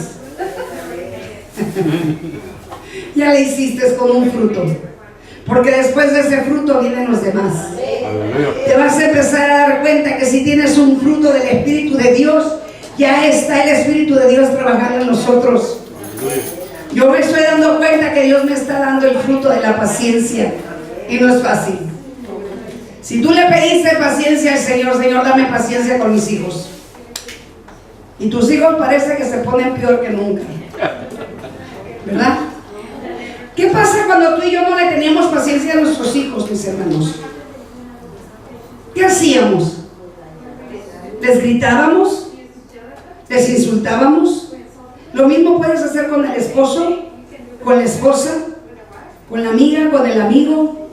Ya le hiciste con un fruto. Porque después de ese fruto vienen los demás. Te vas a empezar a dar cuenta que si tienes un fruto del Espíritu de Dios, ya está el Espíritu de Dios trabajando en nosotros. Yo me estoy dando cuenta que Dios me está dando el fruto de la paciencia. Y no es fácil. Si tú le pediste paciencia al Señor, Señor, dame paciencia con mis hijos. Y tus hijos parece que se ponen peor que nunca. ¿Verdad? ¿Qué pasa cuando tú y yo no le teníamos paciencia a nuestros hijos, mis hermanos? ¿Qué hacíamos? ¿Les gritábamos? ¿Les insultábamos? Lo mismo puedes hacer con el esposo, con la esposa, con la amiga, con el amigo,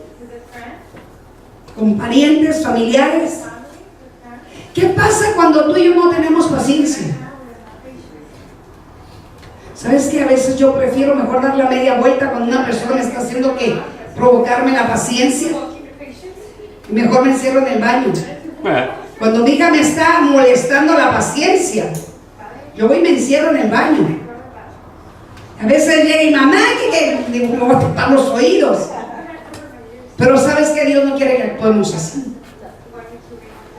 con parientes, familiares. ¿Qué pasa cuando tú y yo no tenemos paciencia? ¿Sabes qué? A veces yo prefiero mejor dar la media vuelta cuando una persona me está haciendo que provocarme la paciencia. Y mejor me encierro en el baño. Cuando mi hija me está molestando la paciencia, yo voy y me encierro en el baño. A veces llega y mamá, que digo, me voy a tapar los oídos. Pero ¿sabes qué? Dios no quiere que actuemos así.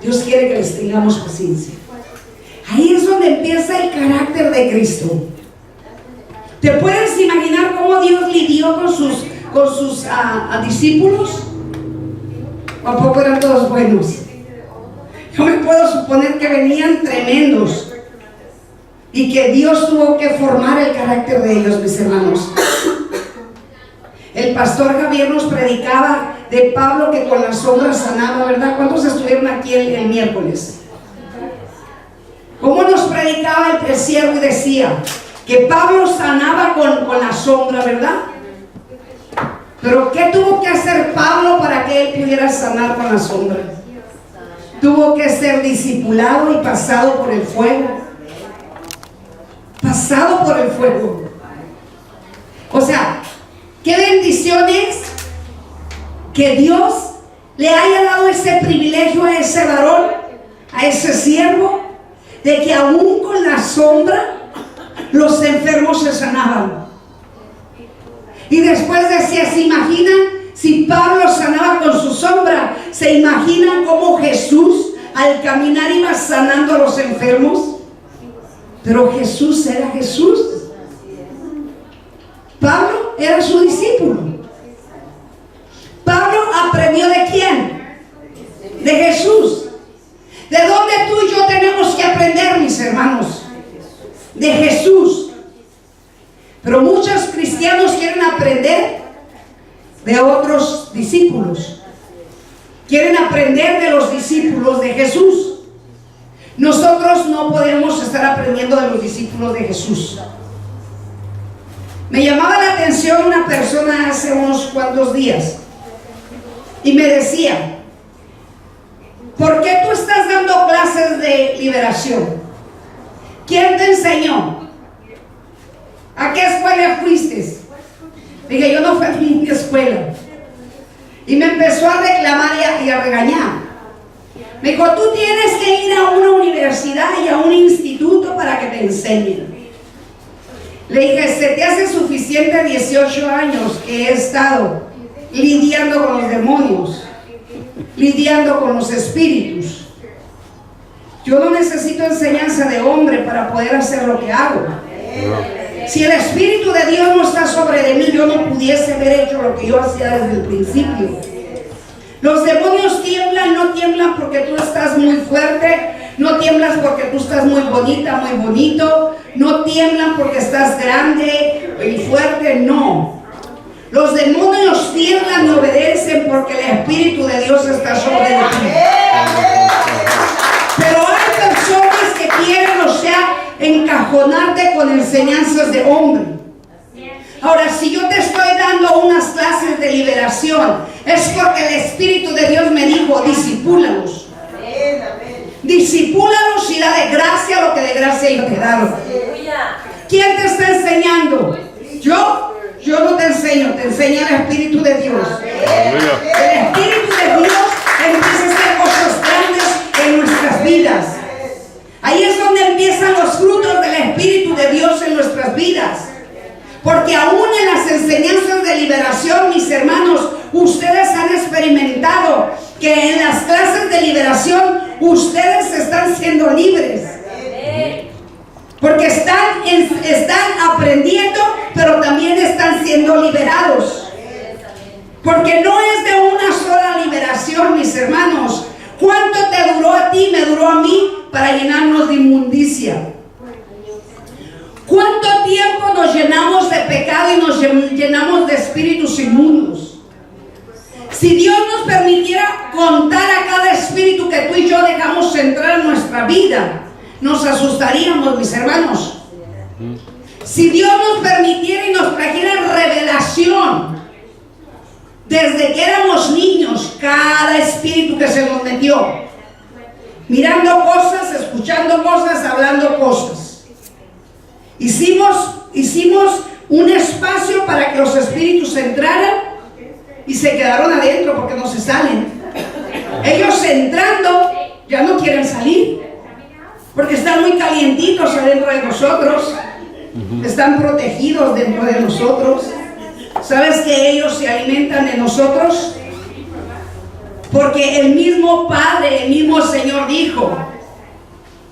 Dios quiere que les tengamos paciencia. Ahí es donde empieza el carácter de Cristo. ¿Te puedes imaginar cómo Dios lidió con sus discípulos? ¿O a poco eran todos buenos? Yo me puedo suponer que venían tremendos y que Dios tuvo que formar el carácter de ellos, mis hermanos. El pastor Javier nos predicaba de Pablo que con la sombra sanaba, ¿verdad? ¿Cuántos estuvieron aquí el miércoles? ¿Cómo nos predicaba el siervo y decía que Pablo sanaba con la sombra, ¿verdad? Pero ¿qué tuvo que hacer Pablo para que él pudiera sanar con la sombra? Tuvo que ser discipulado y pasado por el fuego. Pasado por el fuego. O sea, qué bendición es que Dios le haya dado ese privilegio a ese varón, a ese siervo, de que aún con la sombra los enfermos se sanaban. Y después decía, ¿se imaginan? Si Pablo sanaba con su sombra, ¿se imaginan cómo Jesús al caminar iba sanando a los enfermos? Pero Jesús era Jesús. Pablo era su discípulo. Pablo aprendió ¿de quién? De Jesús. ¿De dónde tú y yo tenemos que aprender, mis hermanos? De Jesús. Pero muchos cristianos quieren aprender de otros discípulos. Quieren aprender de los discípulos de Jesús. Nosotros no podemos estar aprendiendo de los discípulos de Jesús. Me llamaba la atención una persona hace unos cuantos días y me decía, ¿por qué tú estás dando clases de liberación? ¿Quién te enseñó? ¿A qué escuela fuiste? Dije, yo no fui a mi escuela. Y me empezó a reclamar y a regañar. Me dijo, tú tienes que ir a una universidad y a un instituto para que te enseñen. Le dije, ¿se te hace suficiente 18 años que he estado lidiando con los demonios, lidiando con los espíritus? Yo no necesito enseñanza de hombre para poder hacer lo que hago. Si el Espíritu de Dios no está sobre de mí, yo no pudiese haber hecho lo que yo hacía desde el principio. Los demonios tiemblan, no tiemblan porque tú estás muy fuerte, no tiemblas porque tú estás muy bonita, muy bonito, no tiemblan porque estás grande y fuerte, no. Los demonios tiemblan y obedecen porque el Espíritu de Dios está sobre de ti. Pero hay personas que quieren, o sea, encajonarte con enseñanzas de hombre. Ahora, si yo te estoy dando unas clases de liberación, es porque el Espíritu de Dios me dijo, discipúlalos. Discipúlalos y da de gracia lo que de gracia yo te he dado. ¿Quién te está enseñando? Yo no te enseño, te enseña el Espíritu de Dios. El Espíritu de Dios empieza a hacer cosas grandes en nuestras vidas. Ahí es donde empiezan los frutos del Espíritu de Dios en nuestras vidas. Porque aún en las enseñanzas de liberación, mis hermanos, ustedes han experimentado que en las clases de liberación ustedes están siendo libres. Porque están aprendiendo, pero también están siendo liberados. Porque no es de una sola liberación, mis hermanos. ¿Cuánto te duró a ti, me duró a mí, para llenarnos de inmundicia? ¿Cuánto tiempo nos llenamos de pecado y nos llenamos de espíritus inmundos? Si Dios nos permitiera contar a cada espíritu que tú y yo dejamos entrar en nuestra vida, nos asustaríamos, mis hermanos. Si Dios nos permitiera y nos trajera revelación desde que éramos niños, cada espíritu que se nos metió, mirando cosas, escuchando cosas, hablando cosas. Hicimos un espacio para que los espíritus entraran y se quedaron adentro porque no se salen. Ellos entrando ya no quieren salir porque están muy calientitos adentro de nosotros, están protegidos dentro de nosotros. ¿Sabes que ellos se alimentan de nosotros? Porque el mismo Padre, el mismo Señor dijo: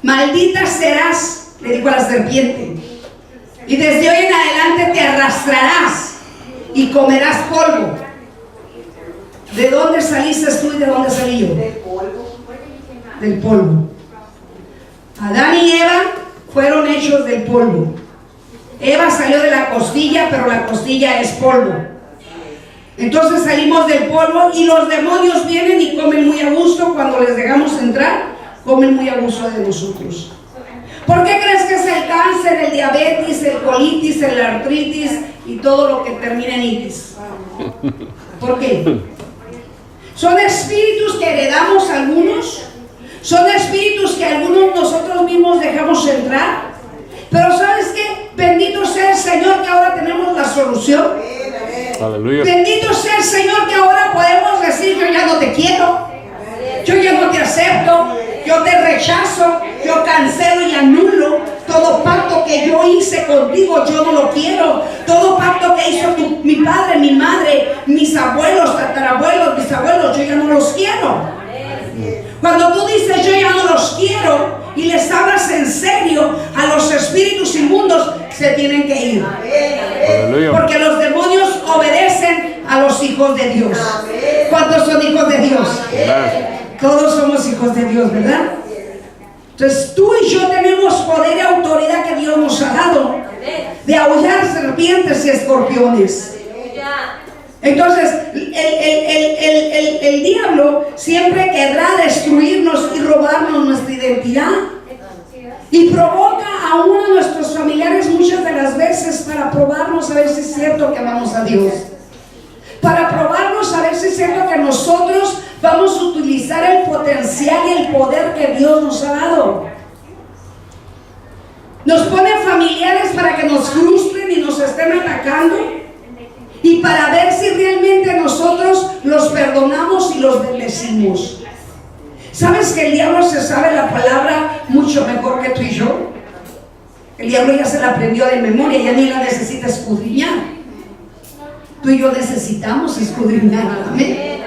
maldita serás, le dijo a la serpiente, y desde hoy en adelante te arrastrarás y comerás polvo. ¿De dónde saliste tú y de dónde salí yo? Del polvo. Del polvo. Adán y Eva fueron hechos del polvo. Eva salió de la costilla, pero la costilla es polvo. Entonces salimos del polvo y los demonios vienen y comen muy a gusto. Cuando les dejamos entrar, comen muy a gusto de nosotros. ¿Por qué crees que es el cáncer, el diabetes, el colitis, el artritis y todo lo que termina en itis? ¿Por qué? Son espíritus que heredamos algunos, son espíritus que algunos nosotros mismos dejamos entrar. Pero ¿sabes qué? Bendito sea el Señor que ahora tenemos la solución. Aleluya. Bendito sea el Señor que ahora podemos decir: yo ya no te quiero, yo ya no te acepto, yo te rechazo, yo cancelo y anulo todo pacto que yo hice contigo, yo no lo quiero. Todo pacto que hizo mi padre, mi madre, mis abuelos, tatarabuelos, bisabuelos, yo ya no los quiero. Cuando tú dices yo ya no los quiero y les hablas en serio, a los espíritus inmundos se tienen que ir. Porque los demonios obedecen a los hijos de Dios. ¿Cuántos son hijos de Dios? Todos somos hijos de Dios, ¿verdad? Entonces tú y yo tenemos poder y autoridad que Dios nos ha dado de aullar serpientes y escorpiones. Entonces el diablo siempre querrá destruirnos y robarnos nuestra identidad, y provoca aún a nuestros familiares muchas de las veces para probarnos a ver si es cierto que amamos a Dios, para probarnos a ver si es cierto que nosotros vamos a utilizar el potencial y el poder que Dios nos ha dado. Nos ponen familiares para que nos frustren y nos estén atacando, y para ver si realmente nosotros los perdonamos y los bendecimos. ¿Sabes que el diablo se sabe la palabra mucho mejor que tú y yo? El diablo ya se la aprendió de memoria, ya ni la necesita escudriñar. Tú y yo necesitamos escudriñar. Amén.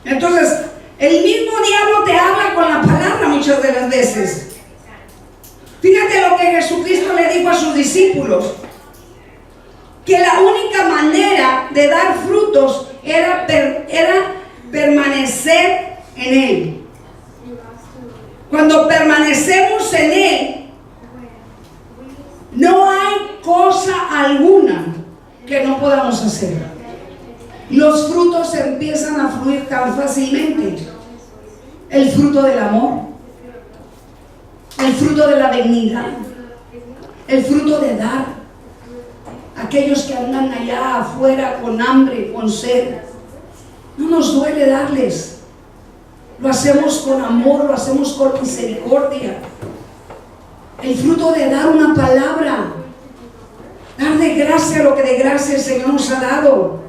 Entonces, el mismo diablo te habla con la palabra muchas de las veces. Fíjate lo que Jesucristo le dijo a sus discípulos: que la única manera de dar frutos era permanecer en Él. Cuando permanecemos en Él, no hay cosa alguna que no podamos hacer. Los frutos empiezan a fluir tan fácilmente. El fruto del amor, el fruto de la benignidad, el fruto de dar. aquellos que andan allá afuera con hambre, con sed. No nos duele darles. Lo hacemos con amor, lo hacemos con misericordia. El fruto de dar una palabra, dar de gracia lo que de gracia el Señor nos ha dado.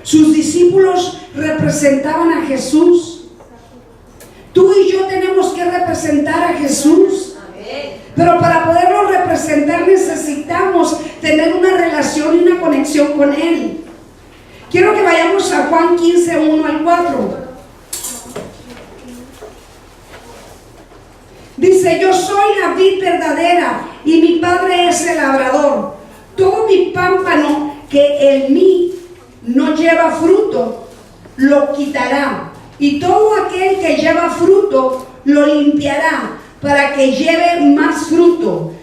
Sus discípulos representaban a Jesús. Tú y yo tenemos que representar a Jesús. Pero para poderlo representar necesitamos tener una relación y una conexión con Él. Quiero que vayamos a Juan 15, 1 al 4. Dice: yo soy la vid verdadera y mi Padre es el labrador. Todo mi pámpano que en mí no lleva fruto, lo quitará. Y todo aquel que lleva fruto, lo limpiará, para que lleve más fruto.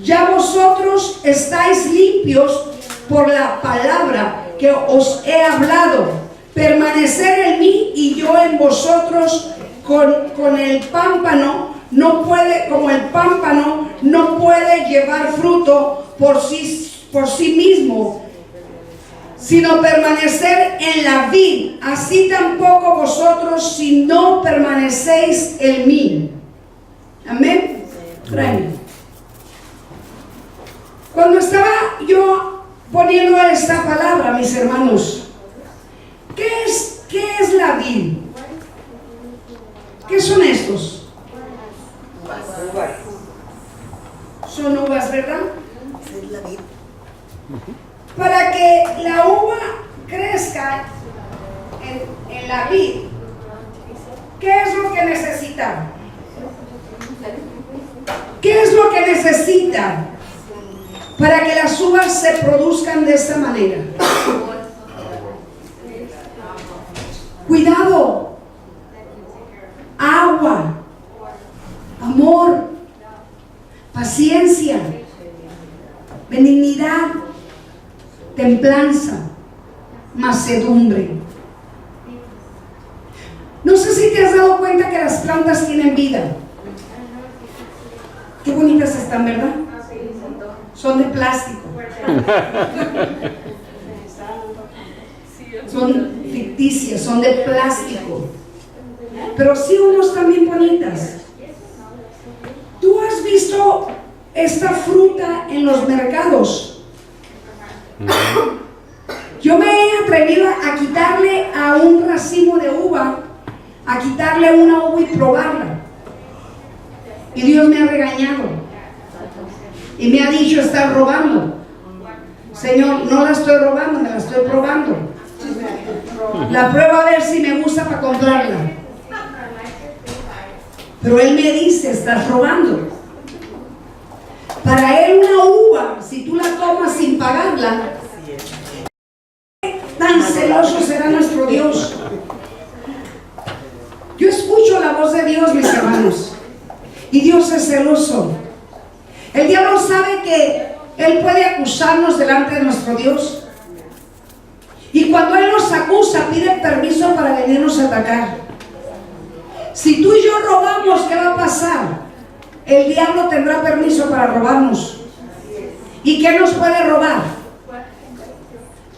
Ya vosotros estáis limpios por la palabra que os he hablado. Permanecer en mí y yo en vosotros. Con el pámpano no puede, como el pámpano no puede llevar fruto por sí mismo, sino permanecer en la vid, así tampoco vosotros si no permanecéis en mí. Amén. Amén. Cuando estaba yo poniendo esta palabra, mis hermanos, ¿qué es la vid? ¿Qué son estos? Son uvas, ¿verdad? Es la vid. Para que la uva crezca en la vid, ¿qué es lo que necesita? ¿Qué es lo que necesita para que las uvas se produzcan de esta manera? Cuidado, agua, amor, paciencia, benignidad, templanza, mansedumbre. No sé si te has dado cuenta que las plantas tienen vida. Qué bonitas están, ¿verdad? Son de plástico. Son ficticias, son de plástico. Pero sí unos también bonitas. ¿Tú has visto esta fruta en los mercados? Yo me he atrevido a quitarle a un racimo de uva, a quitarle una uva y probarla. Y Dios me ha regañado y me ha dicho: estás robando. Señor, no la estoy robando, me la estoy probando. La pruebo a ver si me gusta para comprarla. Pero Él me dice: estás robando. Para Él una uva, si tú la tomas sin pagarla, tan celoso será nuestro Dios. Yo escucho la voz de Dios, mis hermanos, y Dios es celoso. El diablo sabe que Él puede acusarnos delante de nuestro Dios, y cuando Él nos acusa pide permiso para venirnos a atacar. Si tú y yo robamos, ¿qué va a pasar? El diablo tendrá permiso para robarnos. ¿Y qué nos puede robar?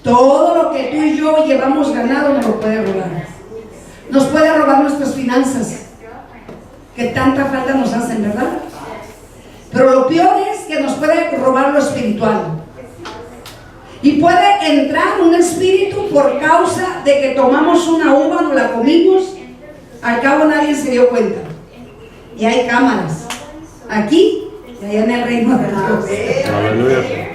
Todo lo que tú y yo llevamos ganado nos lo puede robar. Nos puede robar nuestras finanzas, que tanta falta nos hacen, ¿verdad? Pero lo peor es que nos puede robar lo espiritual. Y puede entrar un espíritu por causa de que tomamos una uva, nos la comimos, al cabo nadie se dio cuenta. Y hay cámaras aquí y allá en el reino de Dios. Aleluya.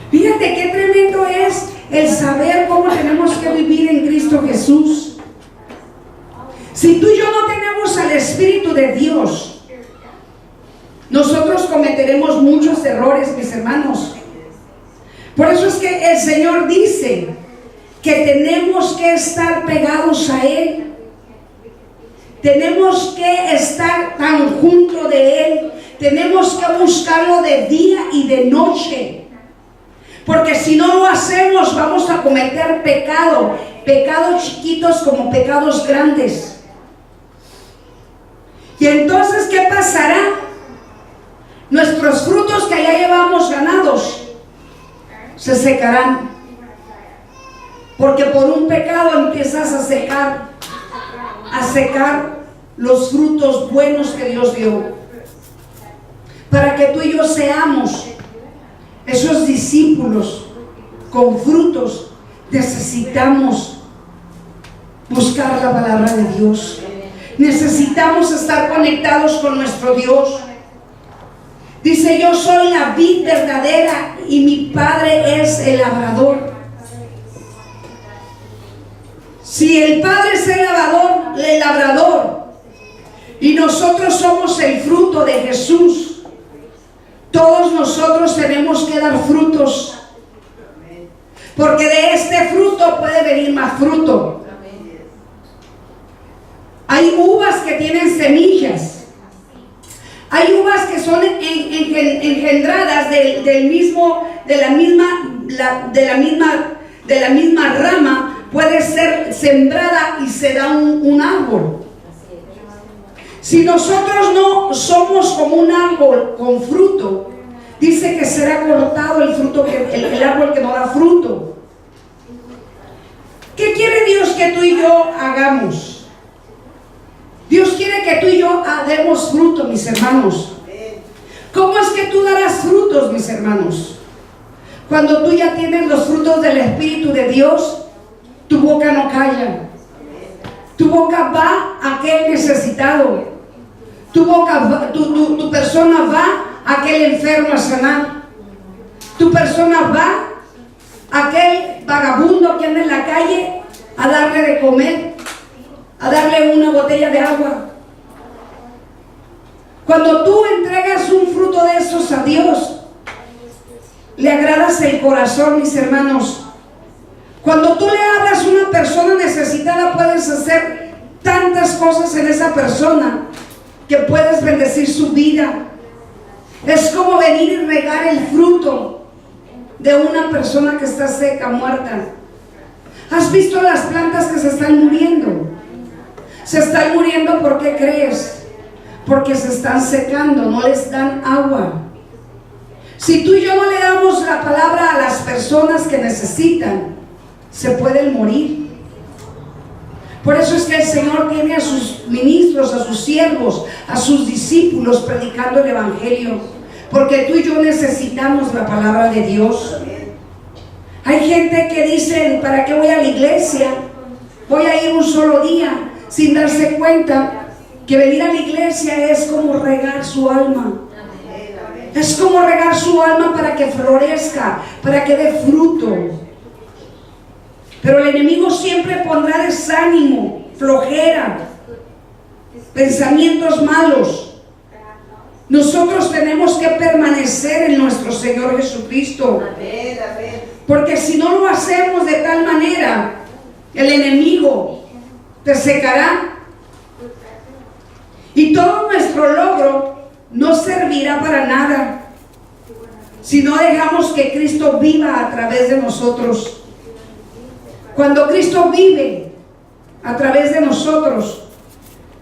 Fíjate qué tremendo es el saber cómo tenemos que vivir en Cristo Jesús. Si tú y yo no tenemos al Espíritu de Dios, nosotros cometeremos muchos errores, mis hermanos. Por eso es que el Señor dice que tenemos que estar pegados a Él. Tenemos que estar tan junto de Él. Tenemos que buscarlo de día y de noche. Porque si no lo hacemos, vamos a cometer pecado. Pecados chiquitos como pecados grandes. Y entonces, ¿qué pasará? Nuestros frutos que ya llevamos ganados se secarán. Porque por un pecado empiezas a secar los frutos buenos que Dios dio. Para que tú y yo seamos esos discípulos con frutos, necesitamos buscar la palabra de Dios. Necesitamos estar conectados con nuestro Dios. Dice: yo soy la vid verdadera y mi Padre es el labrador. Si el Padre es el labrador y nosotros somos el fruto de Jesús, todos nosotros tenemos que dar frutos, porque de este fruto puede venir más fruto. Hay uvas que tienen semillas, hay uvas que son engendradas de la misma rama. Puede ser sembrada y se da un árbol. Si nosotros no somos como un árbol con fruto, dice que será cortado el árbol que no da fruto. ¿Qué quiere Dios que tú y yo hagamos? Dios quiere que tú y yo demos fruto, mis hermanos. ¿Cómo es que tú darás frutos, mis hermanos? Cuando tú ya tienes los frutos del Espíritu de Dios, tu boca no calla. Tu boca va a aquel necesitado. Tu persona va a aquel enfermo a sanar. Tu persona va a aquel vagabundo que anda en la calle a darle de comer, a darle una botella de agua. Cuando tú entregas un fruto de esos a Dios, le agradas el corazón, mis hermanos. Cuando tú le hablas a una persona necesitada, puedes hacer tantas cosas en esa persona que puedes bendecir su vida. Es como venir y regar el fruto de una persona que está seca, muerta. ¿Has visto las plantas que se están muriendo? Se están muriendo, ¿por qué crees? Porque se están secando, no les dan agua. Si tú y yo no le damos la palabra a las personas que necesitan, se pueden morir. Por eso es que el Señor tiene a sus ministros, a sus siervos, a sus discípulos predicando el Evangelio, porque tú y yo necesitamos la palabra de Dios. Hay gente que dice: ¿para qué voy a la iglesia? Voy a ir un solo día, sin darse cuenta que venir a la iglesia es como regar su alma. Es como regar su alma para que florezca, para que dé fruto. Pero el enemigo siempre pondrá desánimo, flojera, pensamientos malos. Nosotros tenemos que permanecer en nuestro Señor Jesucristo. Porque si no lo hacemos de tal manera, el enemigo te secará. Y todo nuestro logro no servirá para nada si no dejamos que Cristo viva a través de nosotros. Cuando Cristo vive a través de nosotros,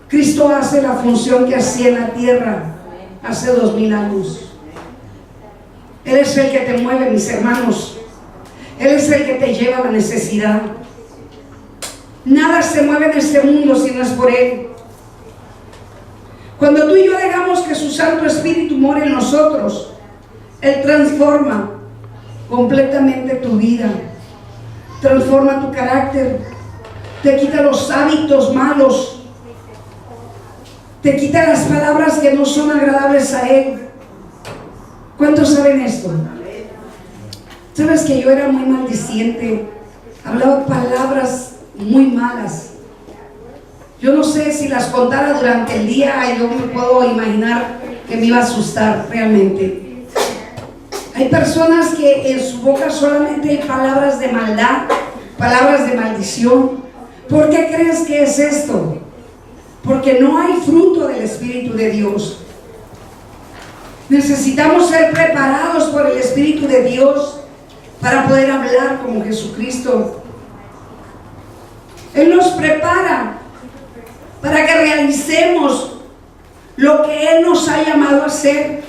Cristo hace la función que hacía en la tierra hace 2000 años. Él es el que te mueve, mis hermanos. Él es el que te lleva a la necesidad. Nada se mueve en este mundo si no es por Él. Cuando tú y yo dejamos que su Santo Espíritu more en nosotros, Él transforma completamente tu vida. Transforma tu carácter, te quita los hábitos malos, te quita las palabras que no son agradables a Él. ¿Cuántos saben esto? Sabes que yo era muy maldiciente, hablaba palabras muy malas. Yo no sé si las contara durante el día, yo me puedo imaginar que me iba a asustar realmente. Hay personas que en su boca solamente hay palabras de maldad, palabras de maldición. ¿Por qué crees que es esto? Porque no hay fruto del Espíritu de Dios. Necesitamos ser preparados por el Espíritu de Dios para poder hablar como Jesucristo. Él nos prepara para que realicemos lo que Él nos ha llamado a hacer.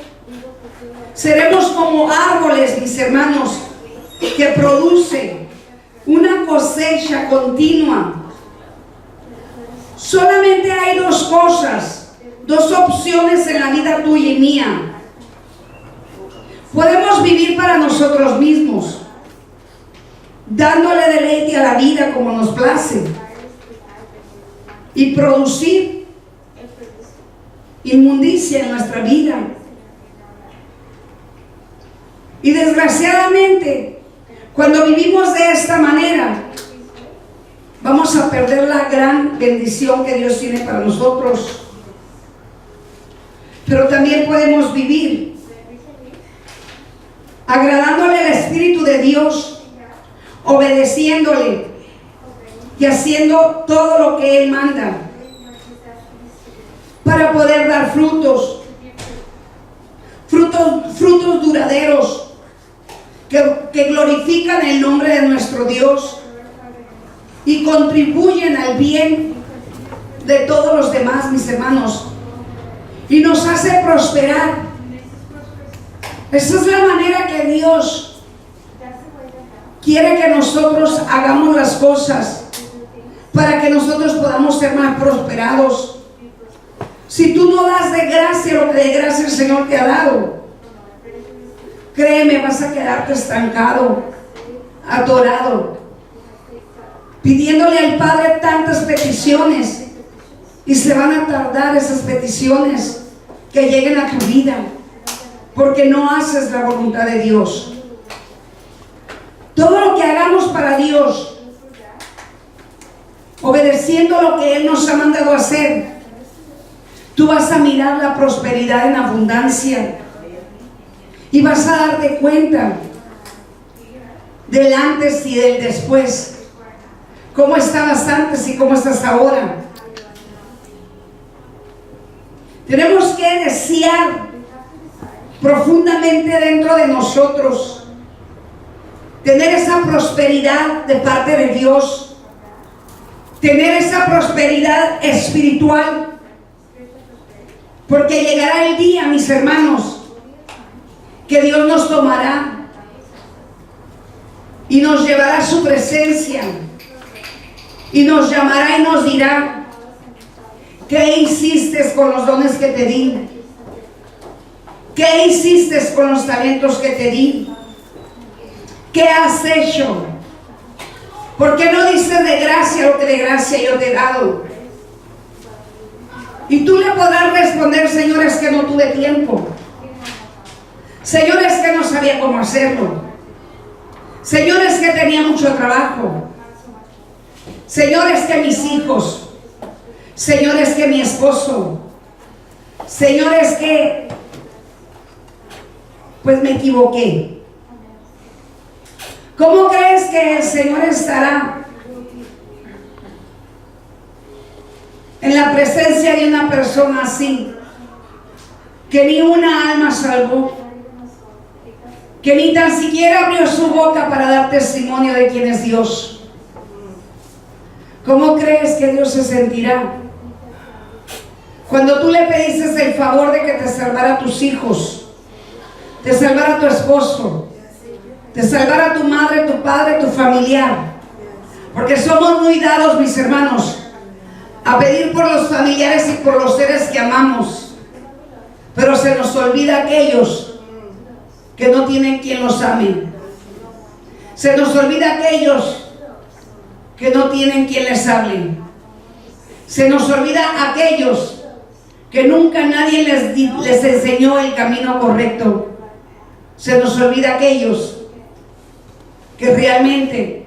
Seremos como árboles, mis hermanos, que produce una cosecha continua. Solamente hay dos cosas, dos opciones en la vida tuya y mía. Podemos vivir para nosotros mismos, dándole deleite a la vida como nos place, y producir inmundicia en nuestra vida. Y desgraciadamente, cuando vivimos de esta manera, vamos a perder la gran bendición que Dios tiene para nosotros. Pero también podemos vivir agradándole al Espíritu de Dios, obedeciéndole y haciendo todo lo que Él manda, para poder dar frutos duraderos que glorifican el nombre de nuestro Dios y contribuyen al bien de todos los demás, mis hermanos, y nos hace prosperar. Esa es la manera que Dios quiere que nosotros hagamos las cosas, para que nosotros podamos ser más prosperados. Si tú no das de gracia lo que de gracia el Señor te ha dado, créeme, vas a quedarte estancado, atorado, pidiéndole al Padre tantas peticiones, y se van a tardar esas peticiones que lleguen a tu vida, porque no haces la voluntad de Dios. Todo lo que hagamos para Dios, obedeciendo lo que Él nos ha mandado hacer, tú vas a mirar la prosperidad en abundancia, y vas a darte cuenta del antes y del después, cómo estabas antes y cómo estás ahora. Tenemos que desear profundamente dentro de nosotros tener esa prosperidad de parte de Dios, tener esa prosperidad espiritual, porque llegará el día, mis hermanos, que Dios nos tomará y nos llevará a su presencia y nos llamará y nos dirá: ¿qué hiciste con los dones que te di? ¿Qué hiciste con los talentos que te di? ¿Qué has hecho? ¿Por qué no dices de gracia lo que de gracia yo te he dado? Y tú le podrás responder: Señor, es que no tuve tiempo. Señor, es que no sabía cómo hacerlo. Señor, es que tenía mucho trabajo. Señor, es que mis hijos. Señor, es que mi esposo. Señor, es que pues me equivoqué. ¿Cómo crees que el Señor estará en la presencia de una persona así, que ni una alma salvó, que ni tan siquiera abrió su boca para dar testimonio de quién es Dios? ¿Cómo crees que Dios se sentirá cuando tú le pediste el favor de que te salvara a tus hijos, te salvara a tu esposo, te salvara a tu madre, tu padre, tu familiar? Porque somos muy dados, mis hermanos, a pedir por los familiares y por los seres que amamos, pero se nos olvida aquellos que no tienen quien los ame. Se nos olvida aquellos que no tienen quien les hable. Se nos olvida aquellos que nunca nadie les enseñó el camino correcto. Se nos olvida aquellos que realmente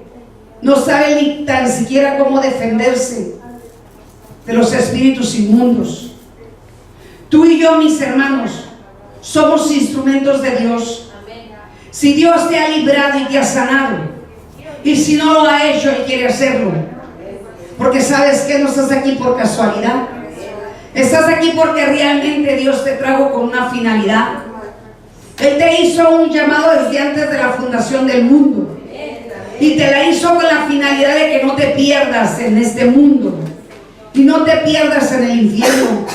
no saben ni tan siquiera cómo defenderse de los espíritus inmundos. Tú y yo, mis hermanos, somos instrumentos de Dios. Si Dios te ha librado y te ha sanado, y si no lo ha hecho, Él quiere hacerlo, porque sabes que no estás aquí por casualidad. Estás aquí porque realmente Dios te trajo con una finalidad. Él te hizo un llamado desde antes de la fundación del mundo, y te la hizo con la finalidad de que no te pierdas en este mundo y no te pierdas en el infierno.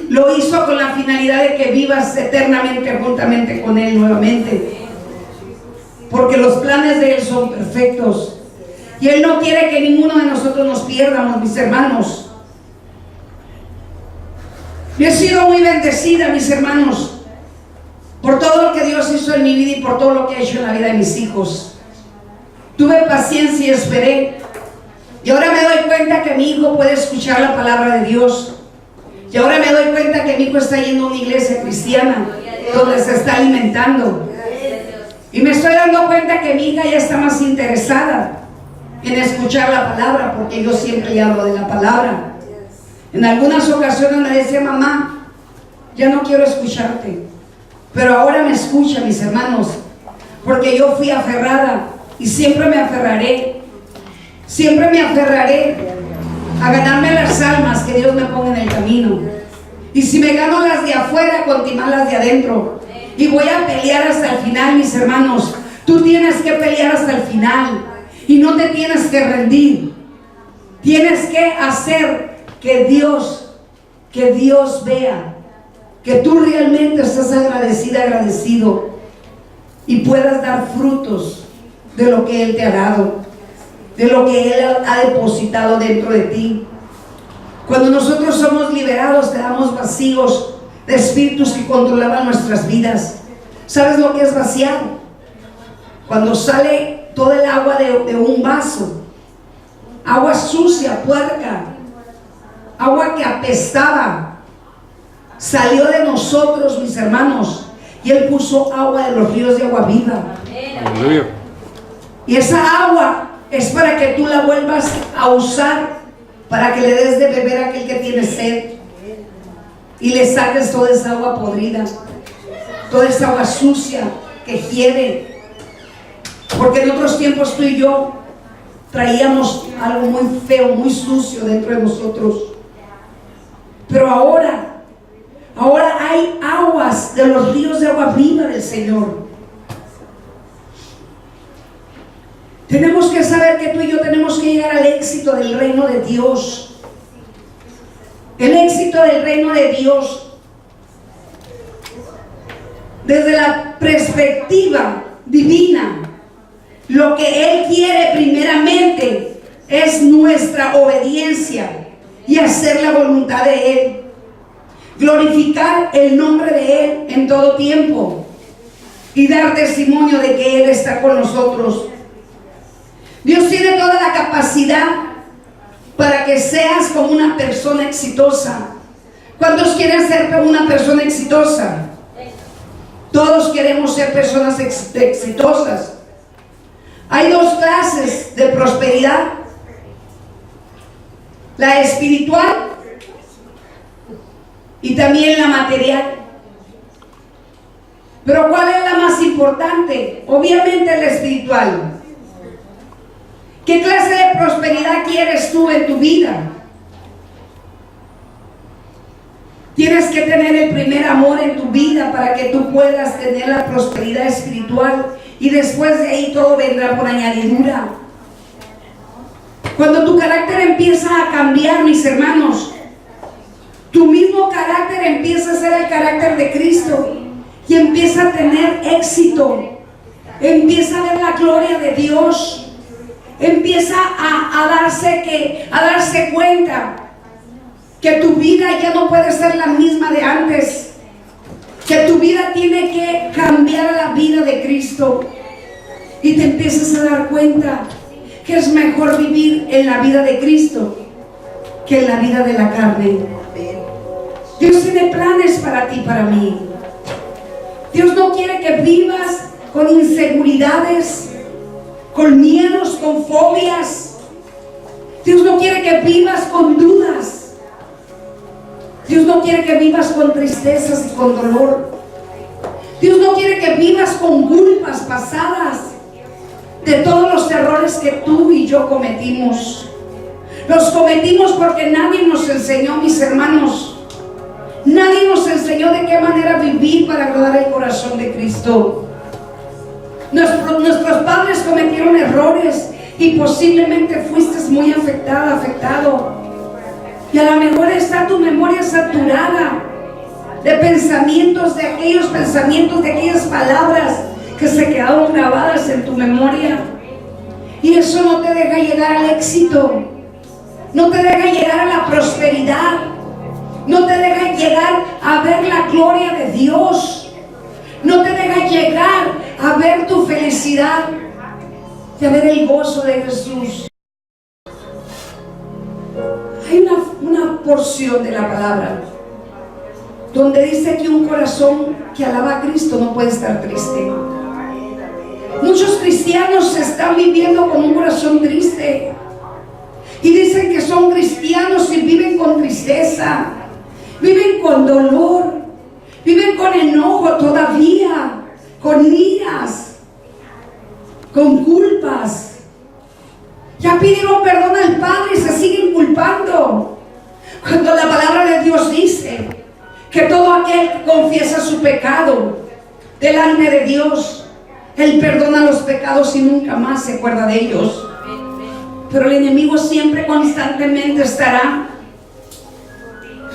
Lo hizo con la finalidad de que vivas eternamente juntamente con Él nuevamente. porque los planes de Él son perfectos. Y Él no quiere que ninguno de nosotros nos pierdamos, mis hermanos. Yo he sido muy bendecida, mis hermanos, por todo lo que Dios hizo en mi vida y por todo lo que ha hecho en la vida de mis hijos. Tuve paciencia y esperé. Y ahora me doy cuenta que mi hijo puede escuchar la palabra de Dios. Y ahora me doy cuenta que mi hijo está yendo a una iglesia cristiana donde se está alimentando. Y me estoy dando cuenta que mi hija ya está más interesada en escuchar la palabra, porque yo siempre le hablo de la palabra. En algunas ocasiones me decía: mamá, ya no quiero escucharte. Pero ahora me escucha, mis hermanos, porque yo fui aferrada y siempre me aferraré. Siempre me aferraré a ganarme las almas que Dios me ponga en el camino. Y si me gano las de afuera, continuar las de adentro. Y voy a pelear hasta el final, mis hermanos. Tú tienes que pelear hasta el final. Y no te tienes que rendir. Tienes que hacer que Dios vea que tú realmente estás agradecida, agradecido, y puedas dar frutos de lo que Él te ha dado, de lo que Él ha depositado dentro de ti. Cuando nosotros somos liberados, quedamos vacíos de espíritus que controlaban nuestras vidas. ¿Sabes lo que es vaciar? Cuando sale todo el agua de un vaso, agua sucia, puerca, agua que apestaba, salió de nosotros, mis hermanos, y Él puso agua de los ríos de agua viva. Aleluya. Y esa agua es para que tú la vuelvas a usar, para que le des de beber a aquel que tiene sed, y le saques toda esa agua podrida, toda esa agua sucia que hiede. Porque en otros tiempos tú y yo traíamos algo muy feo, muy sucio dentro de nosotros. Pero ahora hay aguas de los ríos de agua viva del Señor. Tenemos que saber que tú y yo tenemos que llegar al éxito del reino de Dios. El éxito del reino de Dios, desde la perspectiva divina, lo que Él quiere primeramente es nuestra obediencia y hacer la voluntad de Él. Glorificar el nombre de Él en todo tiempo y dar testimonio de que Él está con nosotros. Dios tiene toda la capacidad para que seas como una persona exitosa. ¿Cuántos quieren ser como una persona exitosa? Todos queremos ser personas exitosas. Hay dos clases de prosperidad: la espiritual y también la material. Pero ¿cuál es la más importante? Obviamente la espiritual. ¿Qué clase de prosperidad quieres tú en tu vida? Tienes que tener el primer amor en tu vida para que tú puedas tener la prosperidad espiritual, y después de ahí todo vendrá por añadidura. Cuando tu carácter empieza a cambiar, mis hermanos, tu mismo carácter empieza a ser el carácter de Cristo y empieza a tener éxito, empieza a ver la gloria de Dios, empieza a darse cuenta que tu vida ya no puede ser la misma de antes, que tu vida tiene que cambiar a la vida de Cristo, y te empiezas a dar cuenta que es mejor vivir en la vida de Cristo que en la vida de la carne. Dios tiene planes para ti, para mí. Dios no quiere que vivas con inseguridades, con miedos, con fobias. Dios no quiere que vivas con dudas. Dios no quiere que vivas con tristezas y con dolor. Dios no quiere que vivas con culpas pasadas de todos los errores que tú y yo cometimos. Los cometimos porque nadie nos enseñó, mis hermanos. Nadie nos enseñó de qué manera vivir para agradar el corazón de Cristo. Nuestros padres cometieron errores y posiblemente fuiste muy afectado. Y a lo mejor está tu memoria saturada de pensamientos, de aquellas palabras que se quedaron grabadas en tu memoria. Y eso no te deja llegar al éxito, no te deja llegar a la prosperidad, no te deja llegar a ver la gloria de Dios, no te deja llegar a ver tu felicidad y a ver el gozo de Jesús. Hay una porción de la palabra donde dice que un corazón que alaba a Cristo no puede estar triste. Muchos cristianos están viviendo con un corazón triste y dicen que son cristianos y viven con tristeza, viven con dolor, viven con enojo todavía, con iras, con culpas. Ya pidieron perdón al Padre y se siguen culpando, cuando la palabra de Dios dice que todo aquel que confiesa su pecado delante de Dios, Él perdona los pecados y nunca más se acuerda de ellos. Pero el enemigo siempre constantemente estará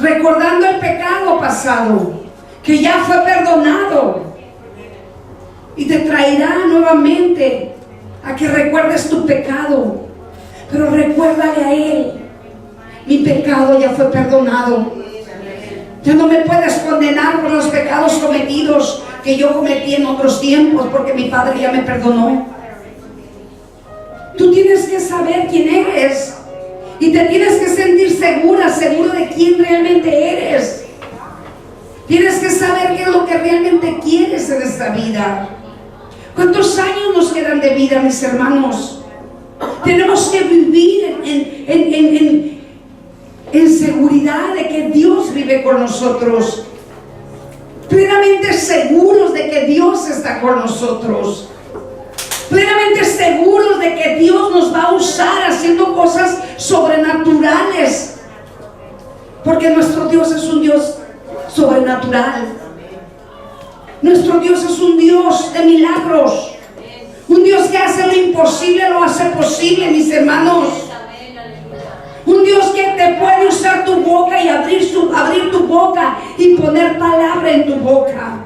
recordando el pecado pasado, que ya fue perdonado, y te traerá nuevamente a que recuerdes tu pecado. Pero recuérdale a Él: mi pecado ya fue perdonado. Ya no me puedes condenar por los pecados cometidos que yo cometí en otros tiempos, porque mi Padre ya me perdonó. Tú tienes que saber quién eres y te tienes que sentir segura, seguro de quién realmente eres. Tienes que saber qué es lo que realmente quieres en esta vida. ¿Cuántos años nos quedan de vida, mis hermanos? Tenemos que vivir en seguridad de que Dios vive con nosotros, plenamente seguros de que Dios está con nosotros, plenamente seguros de que Dios nos va a usar haciendo cosas sobrenaturales, porque nuestro Dios es un Dios sobrenatural. Nuestro Dios es un Dios de milagros, un Dios que hace lo imposible, lo hace posible, mis hermanos. Un Dios que te puede usar tu boca y abrir tu boca y poner palabra en tu boca.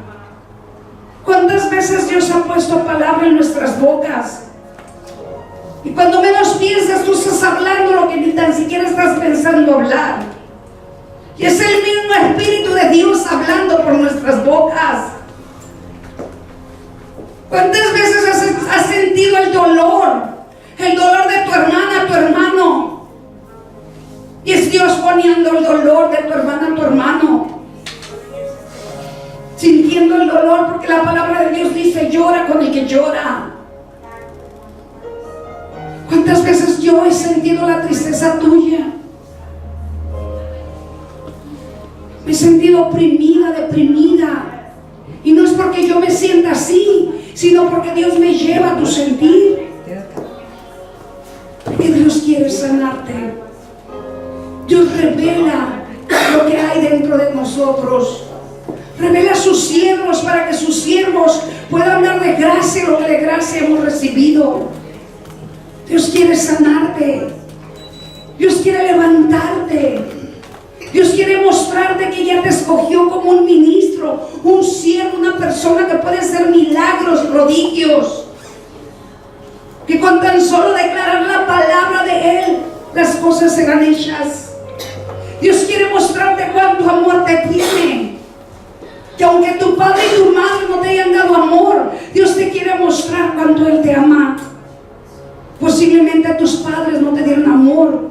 ¿Cuántas veces Dios ha puesto palabra en nuestras bocas? Y cuando menos piensas, tú estás hablando lo que ni tan siquiera estás pensando hablar. Y es el mismo Espíritu de Dios hablando por nuestras bocas. ¿Cuántas veces has sentido el dolor de tu hermana, tu hermano? Y es Dios poniendo el dolor de tu hermana, tu hermano, sintiendo el dolor, porque la palabra de Dios dice: llora con el que llora. ¿Cuántas veces yo he sentido la tristeza tuya? Me he sentido oprimida, deprimida, y no es porque yo me sienta así, sino porque Dios me lleva a tu sentir. Y Dios quiere sanarte. Dios revela lo que hay dentro de nosotros. Revela a sus siervos para que sus siervos puedan dar de gracia lo que de gracia hemos recibido. Dios quiere sanarte. Dios quiere levantarte. Dios quiere mostrarte que ya te escogió como un ministro, un siervo, una persona que puede hacer milagros, prodigios. Que con tan solo declarar la palabra de Él, las cosas serán hechas. Dios quiere mostrarte cuánto amor te tiene. Que aunque tu padre y tu madre no te hayan dado amor, Dios te quiere mostrar cuánto Él te ama. Posiblemente tus padres no te dieron amor.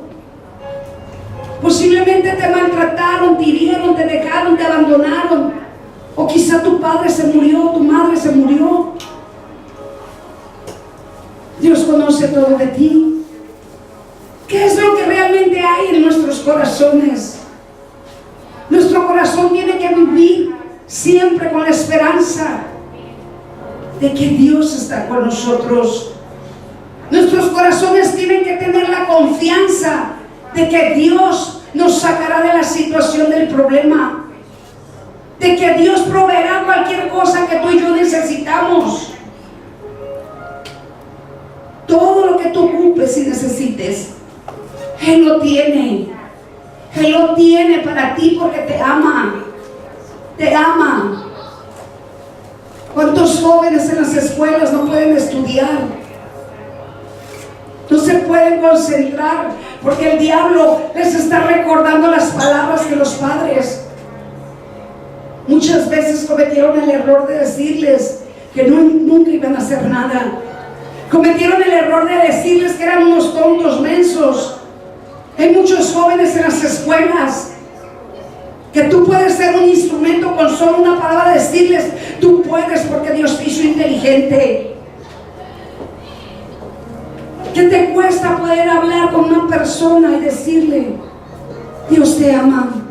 Posiblemente te maltrataron, te hirieron, te dejaron, te abandonaron. O quizá tu padre se murió, tu madre se murió. Dios conoce todo de ti. ¿Qué es lo que realmente hay en nuestros corazones? Nuestro corazón tiene que vivir siempre con la esperanza de que Dios está con nosotros. Nuestros corazones tienen que tener la confianza de que Dios nos sacará de la situación del problema, de que Dios proveerá cualquier cosa que tú y yo necesitamos. Todo lo que tú ocupes y necesites, Él lo tiene. Él lo tiene para ti porque te ama. Te ama. ¿Cuántos Muchos jóvenes en las escuelas no pueden estudiar, no se pueden concentrar porque el diablo les está recordando las palabras de los padres. Muchas veces cometieron el error de decirles que nunca iban a hacer nada. Cometieron el error de decirles que eran unos tontos mensos. Hay muchos jóvenes en las escuelas que tú puedes ser un instrumento con solo una palabra, decirles, tú puedes porque Dios te hizo inteligente. ¿Qué te cuesta poder hablar con una persona y decirle, Dios te ama?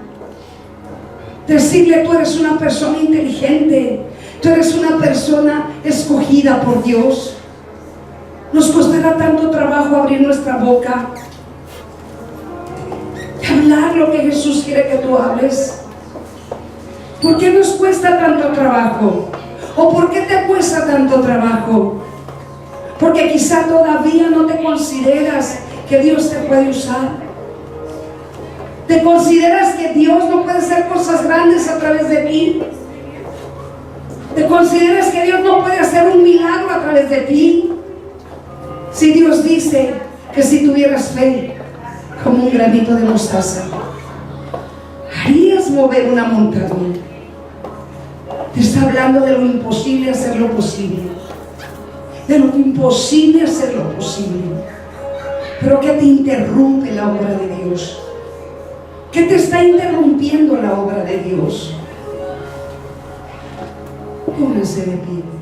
Decirle, tú eres una persona inteligente, tú eres una persona escogida por Dios. Nos costará tanto trabajo abrir nuestra boca, hablar lo que Jesús quiere que tú hables. ¿Por qué nos cuesta tanto trabajo? ¿O por qué te cuesta tanto trabajo? Porque quizá todavía no te consideras que Dios te puede usar. ¿Te consideras que Dios no puede hacer cosas grandes a través de ti? ¿Te consideras que Dios no puede hacer un milagro a través de ti? Si Dios dice que si tuvieras fe como un granito de mostaza, harías mover una montaña. Te está hablando de lo imposible hacer lo posible, de lo imposible hacer lo posible. Pero ¿qué te interrumpe la obra de Dios? ¿Qué te está interrumpiendo la obra de Dios? Pónganse de pie.